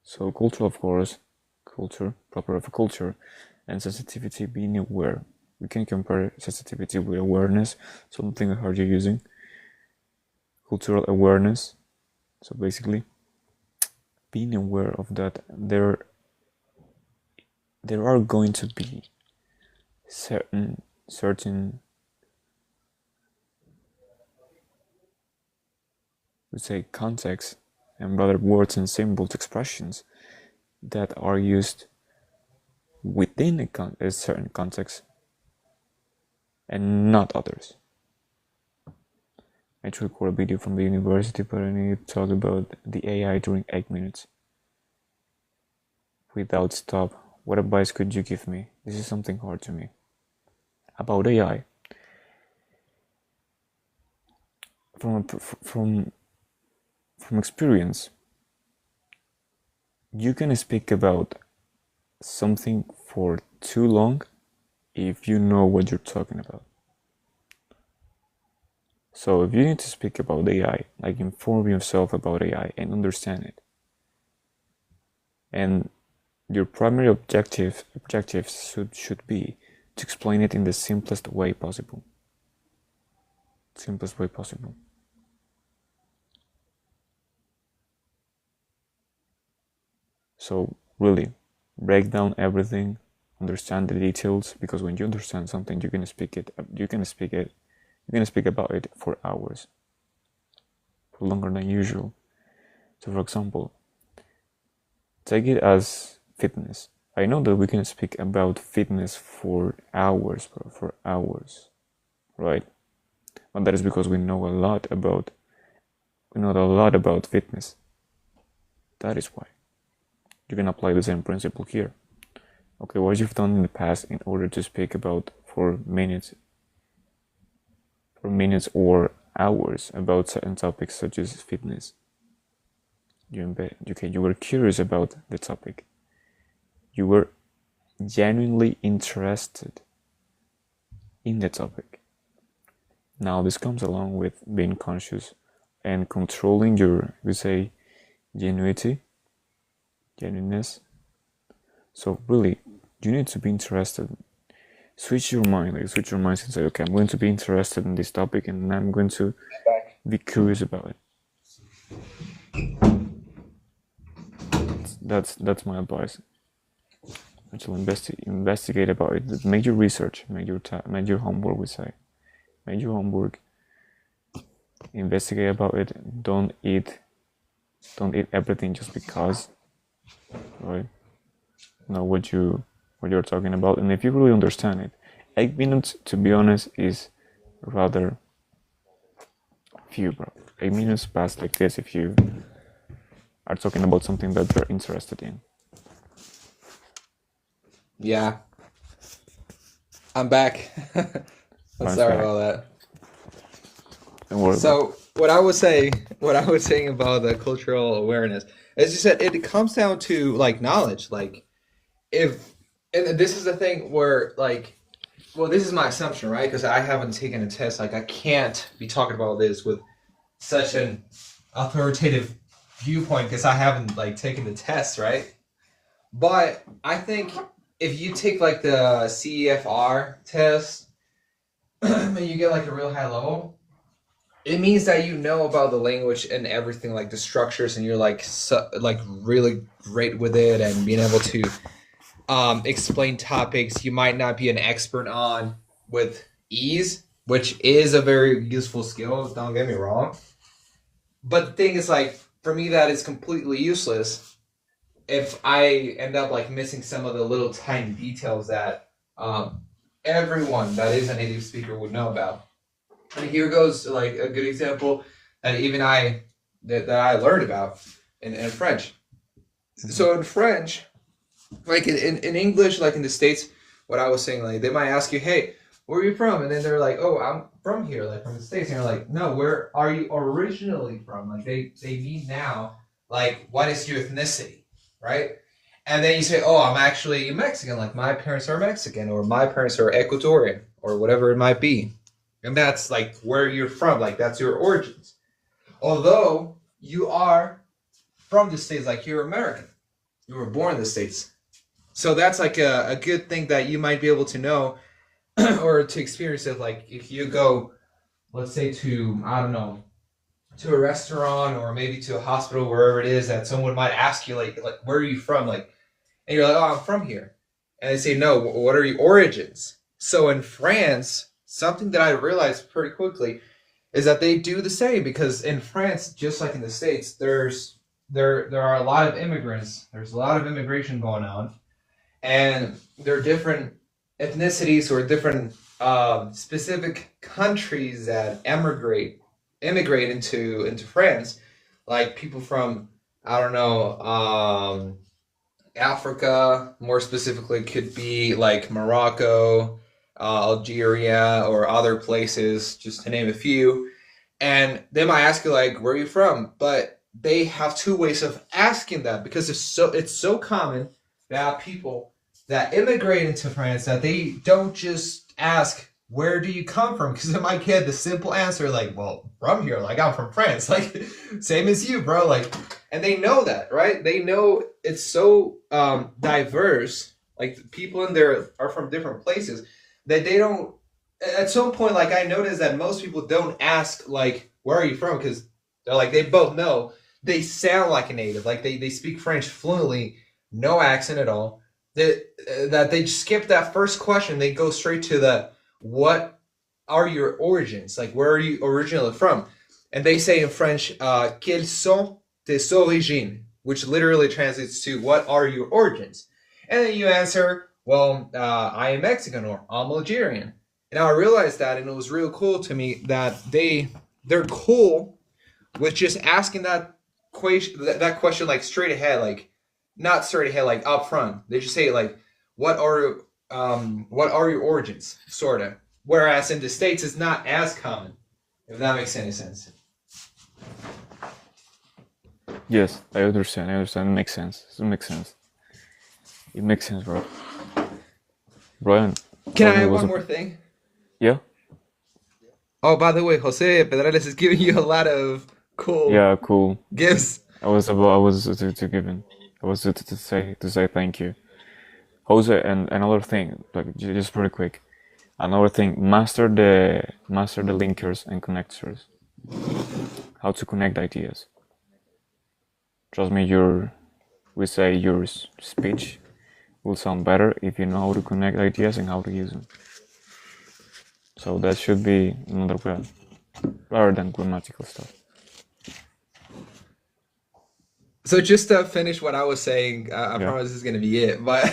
Speaker 1: So culture, of course, culture, proper of a culture, and sensitivity being aware. We can compare sensitivity with awareness, something I heard you using. Cultural awareness. So basically, being aware of that there are going to be certain we say contexts and rather words and symbols expressions that are used within a certain context and not others. I tried to record a video from the university, but I need to talk about the AI during 8 minutes. Without stop, what advice could you give me? This is something hard to me. About AI. From experience, you can speak about something for too long if you know what you're talking about. So if you need to speak about AI, like inform yourself about AI and understand it. And your primary objectives should be to explain it in the simplest way possible. Simplest way possible. So really, break down everything, understand the details, because when you understand something, you can speak about it for hours, for longer than usual. So for example, take it as fitness. I know that we can speak about fitness for hours, for hours, right? But that is because we know a lot about fitness. That is why. You can apply the same principle here. Okay, what you've done in the past in order to speak about for minutes or hours about certain topics such as fitness. You were curious about the topic. You were genuinely interested in the topic. Now this comes along with being conscious and controlling your, we say, genuineness. So really, you need to be interested. Switch your mind and say, okay, I'm going to be interested in this topic and I'm going to be curious about it. That's my advice. Actually, investigate about it. Make your research. Make your homework. We say, make your homework. Investigate about it. Don't eat everything just because. Right? Know what you're talking about, and if you really understand it, 8 minutes, to be honest, is rather few, bro. 8 minutes pass like this if you are talking about something that you're interested in.
Speaker 2: Yeah. I'm back. I'm sorry about that.
Speaker 1: Don't worry.
Speaker 2: So what I was saying about the cultural awareness, as you said, it comes down to like knowledge. Like and this is the thing where like, well, this is my assumption, right? Because I haven't taken a test. Like I can't be talking about this with such an authoritative viewpoint because I haven't like taken the test, right? But I think if you take like the CEFR test and you get like a real high level, it means that you know about the language and everything, like the structures, and you're like really great with it and being able to explain topics you might not be an expert on with ease, which is a very useful skill, don't get me wrong. But the thing is, like, for me, that is completely useless if I end up like missing some of the little tiny details that everyone that is a native speaker would know about. And here goes like a good example that even I learned about in French. So in French, like in English, like in the States, what I was saying, like they might ask you, hey, where are you from? And then they're like, oh, I'm from here, like from the States. And you're like, no, where are you originally from? Like they mean now, like, what is your ethnicity, right? And then you say, oh, I'm actually Mexican, like my parents are Mexican, or my parents are Ecuadorian, or whatever it might be. And that's like where you're from, like that's your origins. Although you are from the States, like you're American. You were born in the States. So that's like a good thing that you might be able to know or to experience it. Like if you go, let's say to, I don't know, to a restaurant or maybe to a hospital, wherever it is, that someone might ask you like where are you from, like, and you're like, oh, I'm from here, and they say no, what are your origins? So in France, something that I realized pretty quickly is that they do the same, because in France, just like in the States, there are a lot of immigrants. There's a lot of immigration going on, and there are different ethnicities or different specific countries that immigrate into France, like people from, I don't know, Africa, more specifically, could be like Morocco, Algeria, or other places, just to name a few. And they might ask you like, "Where are you from?" But they have two ways of asking that, because it's so common that people that immigrate into France that they don't just ask, "Where do you come from?" Because they might get the simple answer like, "Well, from here, like I'm from France, like same as you, bro." Like, and they know that, right? They know it's so diverse. Like people in there are from different places that they don't. At some point, like I noticed that most people don't ask like, "Where are you from?" Because they're like they both know they sound like a native. Like they speak French fluently, no accent at all. That they skip that first question. They go straight to the what are your origins? Like where are you originally from? And they say in French, "Quelles sont tes origines?" which literally translates to "What are your origins?" And then you answer, "Well, I am Mexican," or "I'm Algerian." And I realized that, and it was real cool to me that they're cool with just asking that question like straight ahead, like not straight ahead, like up front. They just say like, what are your origins?" Sorta. Whereas in the States, it's not as common. If that makes any sense.
Speaker 1: Yes, I understand. I understand. It makes sense. It makes sense. It makes sense, bro. Brian,
Speaker 2: Can
Speaker 1: for
Speaker 2: I
Speaker 1: me, it
Speaker 2: add
Speaker 1: was
Speaker 2: one
Speaker 1: a
Speaker 2: more thing?
Speaker 1: yeah,
Speaker 2: Oh, by the way, Jose Pedrales is giving you a lot of cool
Speaker 1: yeah, cool.
Speaker 2: gifts.
Speaker 1: I was to give in. I was to say thank you, Jose. And another thing, like just very quick. Another thing, master the linkers and connectors. How to connect ideas. Trust me, we say your speech will sound better if you know how to connect ideas and how to use them. So that should be another way, rather than grammatical stuff.
Speaker 2: So just to finish what I was saying, I
Speaker 1: Yeah,
Speaker 2: promise this is gonna be it. But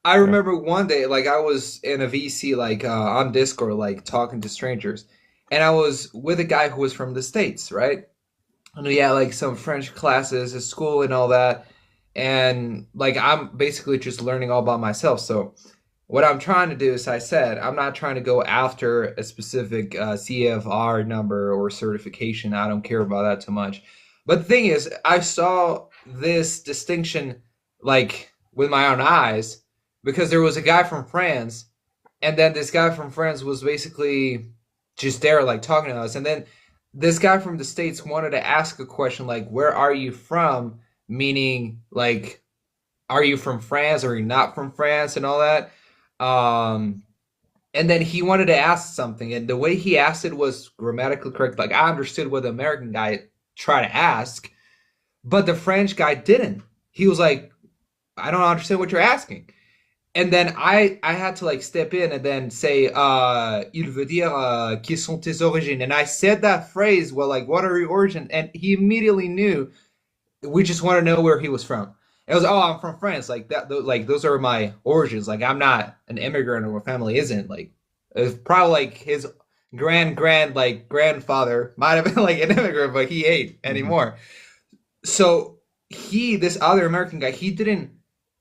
Speaker 2: I
Speaker 1: yeah,
Speaker 2: remember one day, like I was in a VC, like on Discord, like talking to strangers, and I was with a guy who was from the States, right? And we had like some French classes at school and all that, and like I'm basically just learning all by myself. So what I'm trying to do is, I said, I'm not trying to go after a specific CFR number or certification. I don't care about that too much. But the thing is, I saw this distinction like with my own eyes, because there was a guy from France, and then this guy from France was basically just there, like talking to us. And then this guy from the States wanted to ask a question like, "Where are you from?" Meaning, like, are you from France or are you not from France and all that. Um, and then he wanted to ask something, and the way he asked it was grammatically correct. Like I understood what the American guy tried to ask, but the French guy didn't. He was like, "I don't understand what you're asking." And then I had to like step in and then say, "Il veut dire quelles sont tes origines?" And I said that phrase, well, like, "What are your origins?" And he immediately knew we just want to know where he was from. It was, "Oh, I'm from France." Like that, like those are my origins. Like I'm not an immigrant, or my family isn't. Like it's probably like his like grandfather might have been like an immigrant, but he ain't
Speaker 1: hmm
Speaker 2: anymore. So this other American guy, he didn't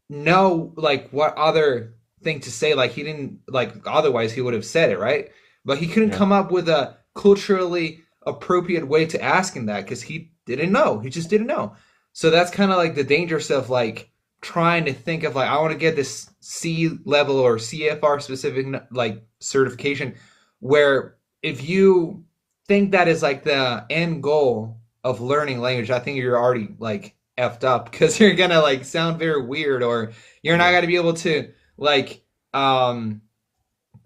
Speaker 2: know like what other thing to say. Like he didn't, like, otherwise he would have said it, right? But he couldn't
Speaker 1: yeah,
Speaker 2: come up with a culturally appropriate way to ask him that, because he didn't know. He just didn't know. So that's kind of like the danger stuff, like trying to think of like, I want to get this C level or CFR specific like certification, where if you think that is like the end goal of learning language, I think you're already like effed up, because you're gonna like sound very weird, or you're not
Speaker 1: yeah,
Speaker 2: gonna be able to like um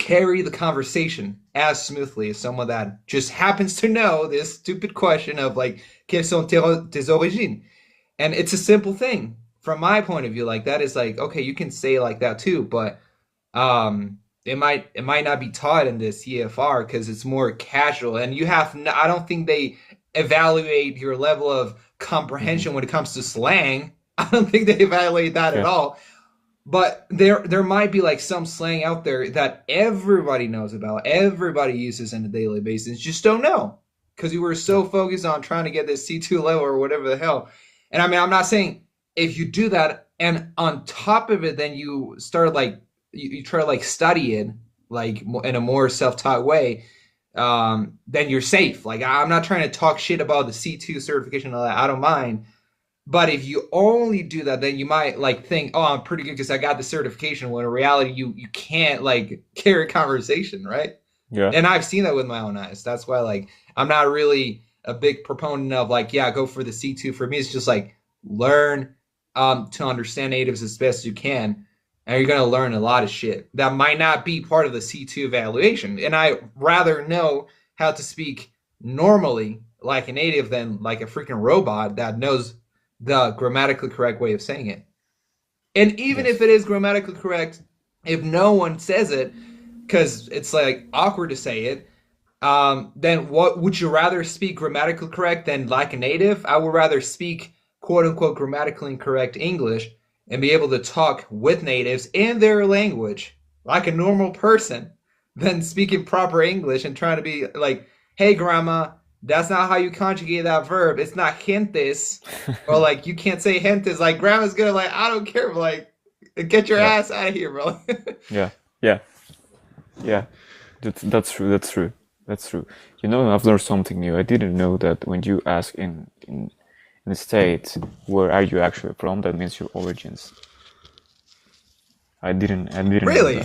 Speaker 3: carry the conversation as smoothly as someone that just happens to know this stupid question of like, quelles sont tes origines? And it's a simple thing from my point of view. Like that is like, okay, you can say it like that too, but it might not be taught in this EFR because it's more casual, and you have I don't think they evaluate your level of
Speaker 1: Mm-hmm.
Speaker 3: comprehension when it comes to slang. I don't think they evaluate that at
Speaker 1: Yeah.
Speaker 3: all. But there might be like some slang out there that everybody knows about, everybody uses on a daily basis, just don't know because you were
Speaker 1: Yeah.
Speaker 3: so focused on trying to get this C2 level or whatever the hell. And I mean, I'm not saying if you do that and on top of it, then you start like you try to like study it like in a more self-taught way, then you're safe. Like I'm not trying to talk shit about the C2 certification and all that. I don't mind, but if you only do that, then you might like think, "Oh, I'm pretty good because I got the certification." When in reality, you can't like carry a conversation, right?
Speaker 1: Yeah.
Speaker 3: And I've seen that with my own eyes. That's why like I'm not really a big proponent of like, yeah, go for the C2. For me, it's just like learn to understand natives as best as you can, and you're gonna learn a lot of shit that might not be part of the C2 evaluation. And I rather know how to speak normally like a native than like a freaking robot that knows the grammatically correct way of saying it. And even
Speaker 1: Yes.
Speaker 3: if it is grammatically correct, if no one says it, because it's like awkward to say it, then what would you rather speak grammatically correct than like a native? I would rather speak quote unquote grammatically incorrect English and be able to talk with natives in their language like a normal person than speaking proper English and trying to be like, hey, grandma, that's not how you conjugate that verb. It's not gentes. Or like, you can't say gentes. Like, grandma's gonna, like, I don't care. But like, get your
Speaker 1: Yeah.
Speaker 3: ass out of here, bro.
Speaker 1: Yeah. Yeah. Yeah. That's true. That's true. That's true. You know, I've learned something new. I didn't know that when you ask in the States, where are you actually from, that means your origins. I didn't know that.
Speaker 3: Really?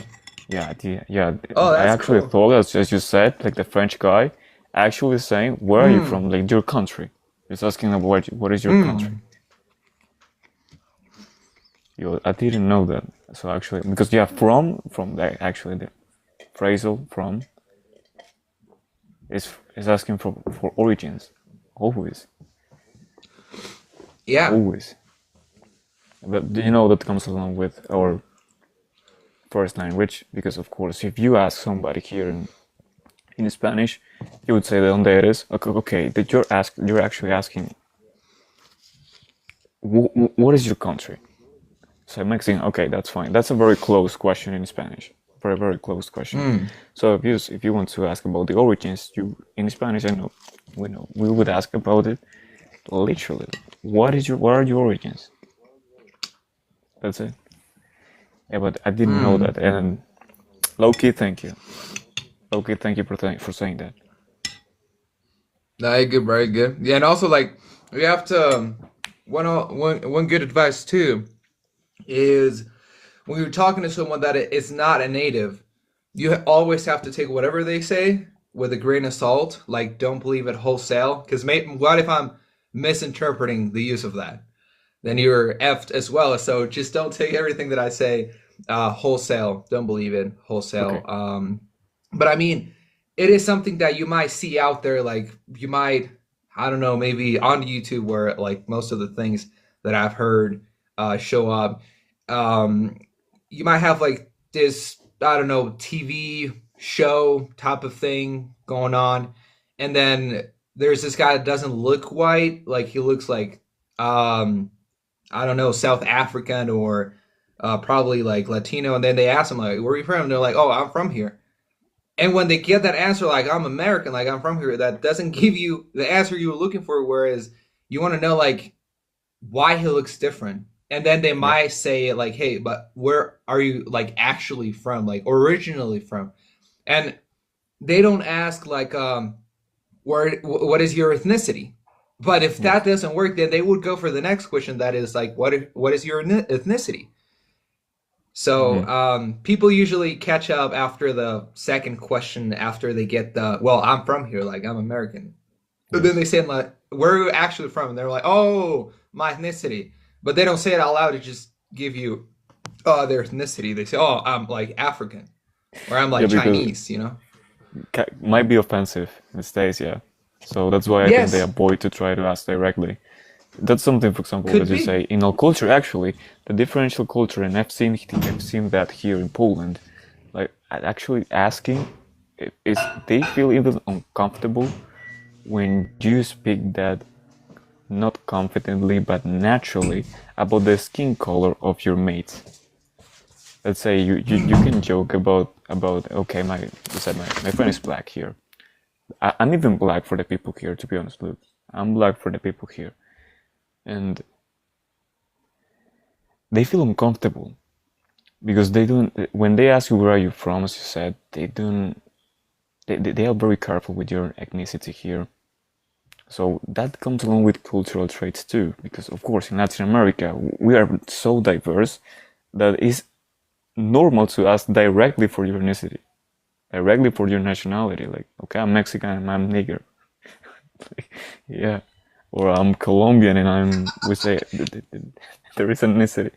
Speaker 1: Yeah, yeah.
Speaker 3: Oh,
Speaker 1: I
Speaker 3: that's
Speaker 1: actually
Speaker 3: cool.
Speaker 1: thought, as you said, like the French guy, actually saying, "Where are you from?"
Speaker 3: Mm.
Speaker 1: Like your country. Just asking them what is your country.
Speaker 3: Mm.
Speaker 1: I didn't know that. So actually, because yeah, from the actually the phrasal from is asking for origins, always,
Speaker 3: Yeah.
Speaker 1: always. But do you know that comes along with our first language? Because of course, if you ask somebody here in Spanish, you would say de dónde eres. Okay, okay, that you're actually asking what is your country. So it makes it okay. That's fine. That's a very close question in Spanish. Very close question.
Speaker 3: Mm.
Speaker 1: So if you want to ask about the origins, you in Spanish, I know we would ask about it literally. What are your origins? That's it. Yeah, but I didn't know
Speaker 3: Mm.
Speaker 1: that. And Loki, thank you. Loki, thank you for saying that.
Speaker 3: Very good, very good. Yeah, and also like we have to one good advice too is when you're talking to someone that is not a native, you always have to take whatever they say with a grain of salt. Like, don't believe it wholesale. Because what if I'm misinterpreting the use of that? Then you're effed as well. So just don't take everything that I say wholesale. Don't believe it wholesale.
Speaker 1: Okay.
Speaker 3: But I mean, it is something that you might see out there. Like you might, I don't know, maybe on YouTube where like most of the things that I've heard show up. Um, you might have like this, I don't know, TV show type of thing going on, and then there's this guy that doesn't look white. Like he looks like um I don't know, South African or probably like Latino. And then they ask them like, "Where are you from?" And they're like, "Oh, I'm from here." And when they get that answer, like I'm American, like I'm from here, that doesn't give you the answer you were looking for. Whereas you want to know like why he looks different. And then they
Speaker 1: Yeah.
Speaker 3: might say it like, "Hey, but where are you like actually from? Like originally from?" And they don't ask like where what is your ethnicity? But if that
Speaker 1: Yes.
Speaker 3: doesn't work, then they would go for the next question that is like, what is your ethnicity? So
Speaker 1: Hmm.
Speaker 3: people usually catch up after the second question after they get the well, I'm from here, like I'm American. But then
Speaker 1: Yes.
Speaker 3: they say like, where are you actually from? And they're like, oh, my ethnicity. But they don't say it out loud to just give you their ethnicity. They say, oh, I'm like African. Or I'm
Speaker 1: Yeah,
Speaker 3: like
Speaker 1: because
Speaker 3: Chinese, you know?
Speaker 1: might be offensive in the States, yeah. So that's why I think they
Speaker 3: Yes,
Speaker 1: avoid to try to ask directly. That's something, for example,
Speaker 3: could
Speaker 1: as you
Speaker 3: be.
Speaker 1: say, in our culture, actually, the differential culture, and I've seen that here in Poland. Like, actually asking, is they feel even uncomfortable when you speak that not confidently but naturally about the skin color of your mates. Let's say you can joke about okay, you said my friend is black here. I'm even black for the people here, to be honest, Luke. I'm black for the people here, and they feel uncomfortable because they don't. When they ask you where are you from, as you said, they don't. They are very careful with your ethnicity here. So that comes along with cultural traits too, because of course in Latin America we are so diverse that it's normal to ask directly for your ethnicity, directly for your nationality. Like, okay, I'm Mexican and I'm nigger. Yeah. Or I'm Colombian and we say, there is ethnicity.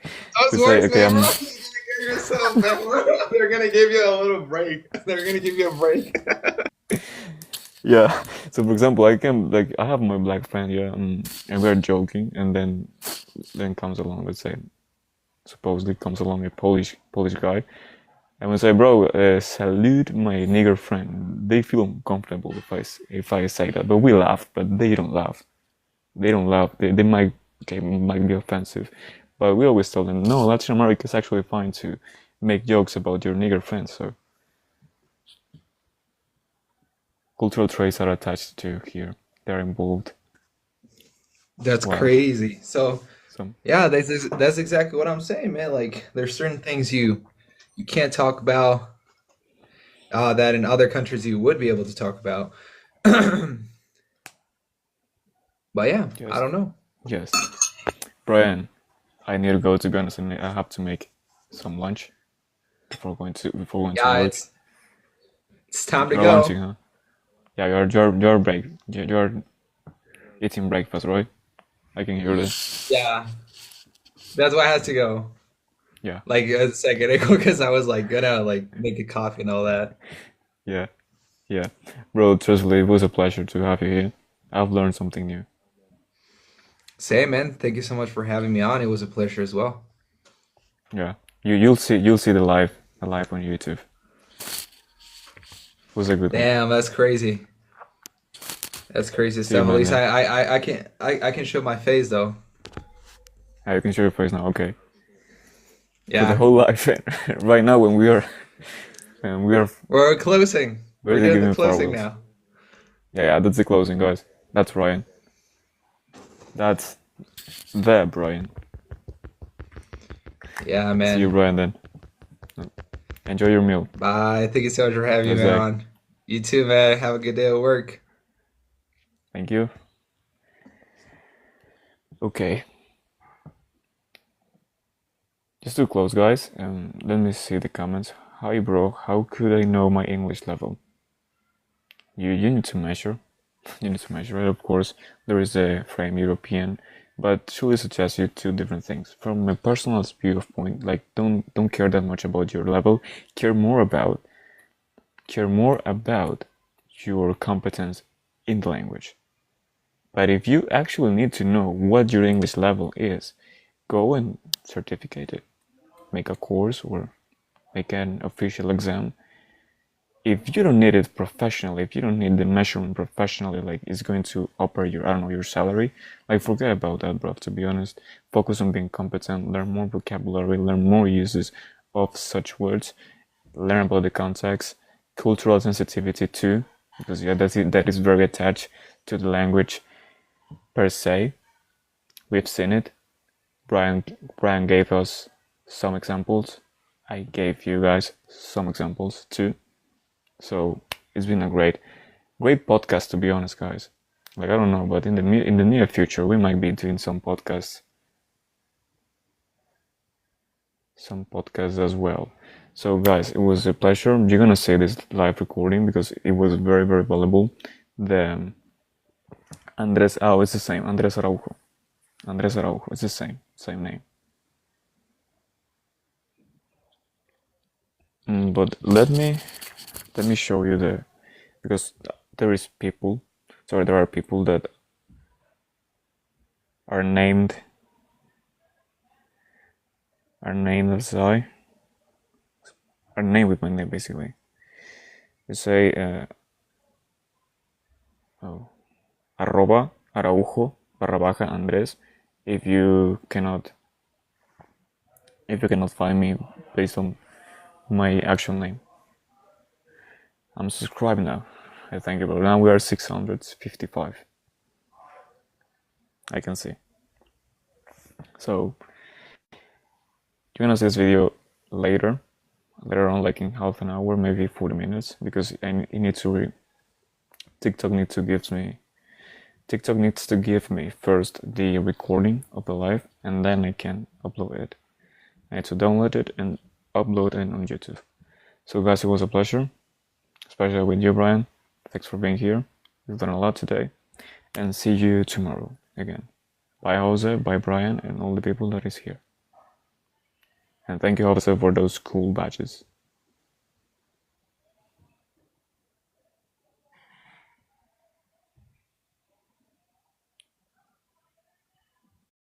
Speaker 1: We
Speaker 3: Those
Speaker 1: say,
Speaker 3: words,
Speaker 1: okay,
Speaker 3: man, bro.
Speaker 1: I'm,
Speaker 3: You gotta give yourself, man. They're gonna give you a little break. They're gonna give you a break.
Speaker 1: yeah. So for example, I have my black friend, yeah, and we're joking, and then comes along, let's say, supposedly comes along a Polish guy, and we say, bro, salute my nigger friend. They feel uncomfortable if I say that, but we laugh, but they don't laugh. They don't laugh. They might okay might be offensive, but we always tell them no. Latin America is actually fine to make jokes about your nigger friends. So cultural traits are attached to here. They're involved.
Speaker 3: That's
Speaker 1: Wow.
Speaker 3: crazy. So
Speaker 1: So
Speaker 3: yeah, that's exactly what I'm saying, man. Like there's certain things you can't talk about that in other countries you would be able to talk about. But yeah, I
Speaker 1: yes,
Speaker 3: don't know.
Speaker 1: yes, Brian. I need to go to be honest, and I have to make some lunch before going to
Speaker 3: Yeah,
Speaker 1: work.
Speaker 3: it's time to
Speaker 1: You're lunching,
Speaker 3: go.
Speaker 1: huh? Yeah, you're break. You're eating breakfast, right? I can hear this.
Speaker 3: Yeah, that's why I had to go.
Speaker 1: Yeah,
Speaker 3: Like a second ago, because I was like gonna like make a coffee and all that.
Speaker 1: yeah, yeah. Bro, truthfully, it was a pleasure to have you here. I've learned something new.
Speaker 3: Same, man. Thank you so much for having me on. It was a pleasure as well.
Speaker 1: Yeah, you'll see the live on YouTube. It was a good one.
Speaker 3: Damn, that's crazy. That's crazy
Speaker 1: See you,
Speaker 3: stuff. At
Speaker 1: man.
Speaker 3: least
Speaker 1: Then
Speaker 3: I can show my face though.
Speaker 1: you can show your face now. Okay, for the
Speaker 3: Yeah,
Speaker 1: whole life. Right now, when we are
Speaker 3: we're closing. We're
Speaker 1: basically
Speaker 3: doing the
Speaker 1: giving
Speaker 3: closing
Speaker 1: farewells.
Speaker 3: now.
Speaker 1: Yeah, that's the closing, guys. That's Ryan. That's the Brian.
Speaker 3: Yeah,
Speaker 1: See you,
Speaker 3: man.
Speaker 1: Brian. Then enjoy your meal.
Speaker 3: Bye. Thank you so much for having me
Speaker 1: That's Zach.
Speaker 3: on. You too, man. Have a good day at work.
Speaker 1: Thank you. Okay, just to close, guys. Let me see the comments. Hi, bro. How could I know my English level? You need to measure. You need to measure it. Of course, there is a frame European, but truly suggest you two different things. From a personal viewpoint, like don't care that much about your level. Care more about care more about your competence in the language. But if you actually need to know what your English level is, go and certificate it. Make a course or make an official exam. If you don't need it professionally, if you don't need the measurement professionally, like it's going to upper your, I don't know, your salary, like forget about that, bro, to be honest. Focus on being competent, learn more vocabulary, learn more uses of such words, learn about the context, cultural sensitivity too, because yeah, that is very attached to the language per se. We've seen it. Brian Brian gave us some examples. I gave you guys some examples too. So it's been a great podcast, to be honest, guys. Like I don't know, but in the near future we might be doing some podcasts as well. So guys, it was a pleasure. You're gonna say this live recording because it was very valuable. The Andres, oh, it's the same. Andres Araujo. Andres Araujo. It's the same name. But let me show you because there are people that are named as I are named with my name basically. You say arroba araujo barra baja Andres if you cannot find me based on my actual name. I'm subscribed now. I thank you, but now we are 655. I can see. So you're gonna see this video later on, like in half an hour, maybe 40 minutes, because it needs to TikTok needs to give me first the recording of the live, and then I can upload it. I need to download it and upload it on YouTube. So guys, it was a pleasure, especially with you, Brian. Thanks for being here. We've done a lot today, and see you tomorrow again. Bye Jose, bye Brian, and all the people that is here. And thank you Jose for those cool badges.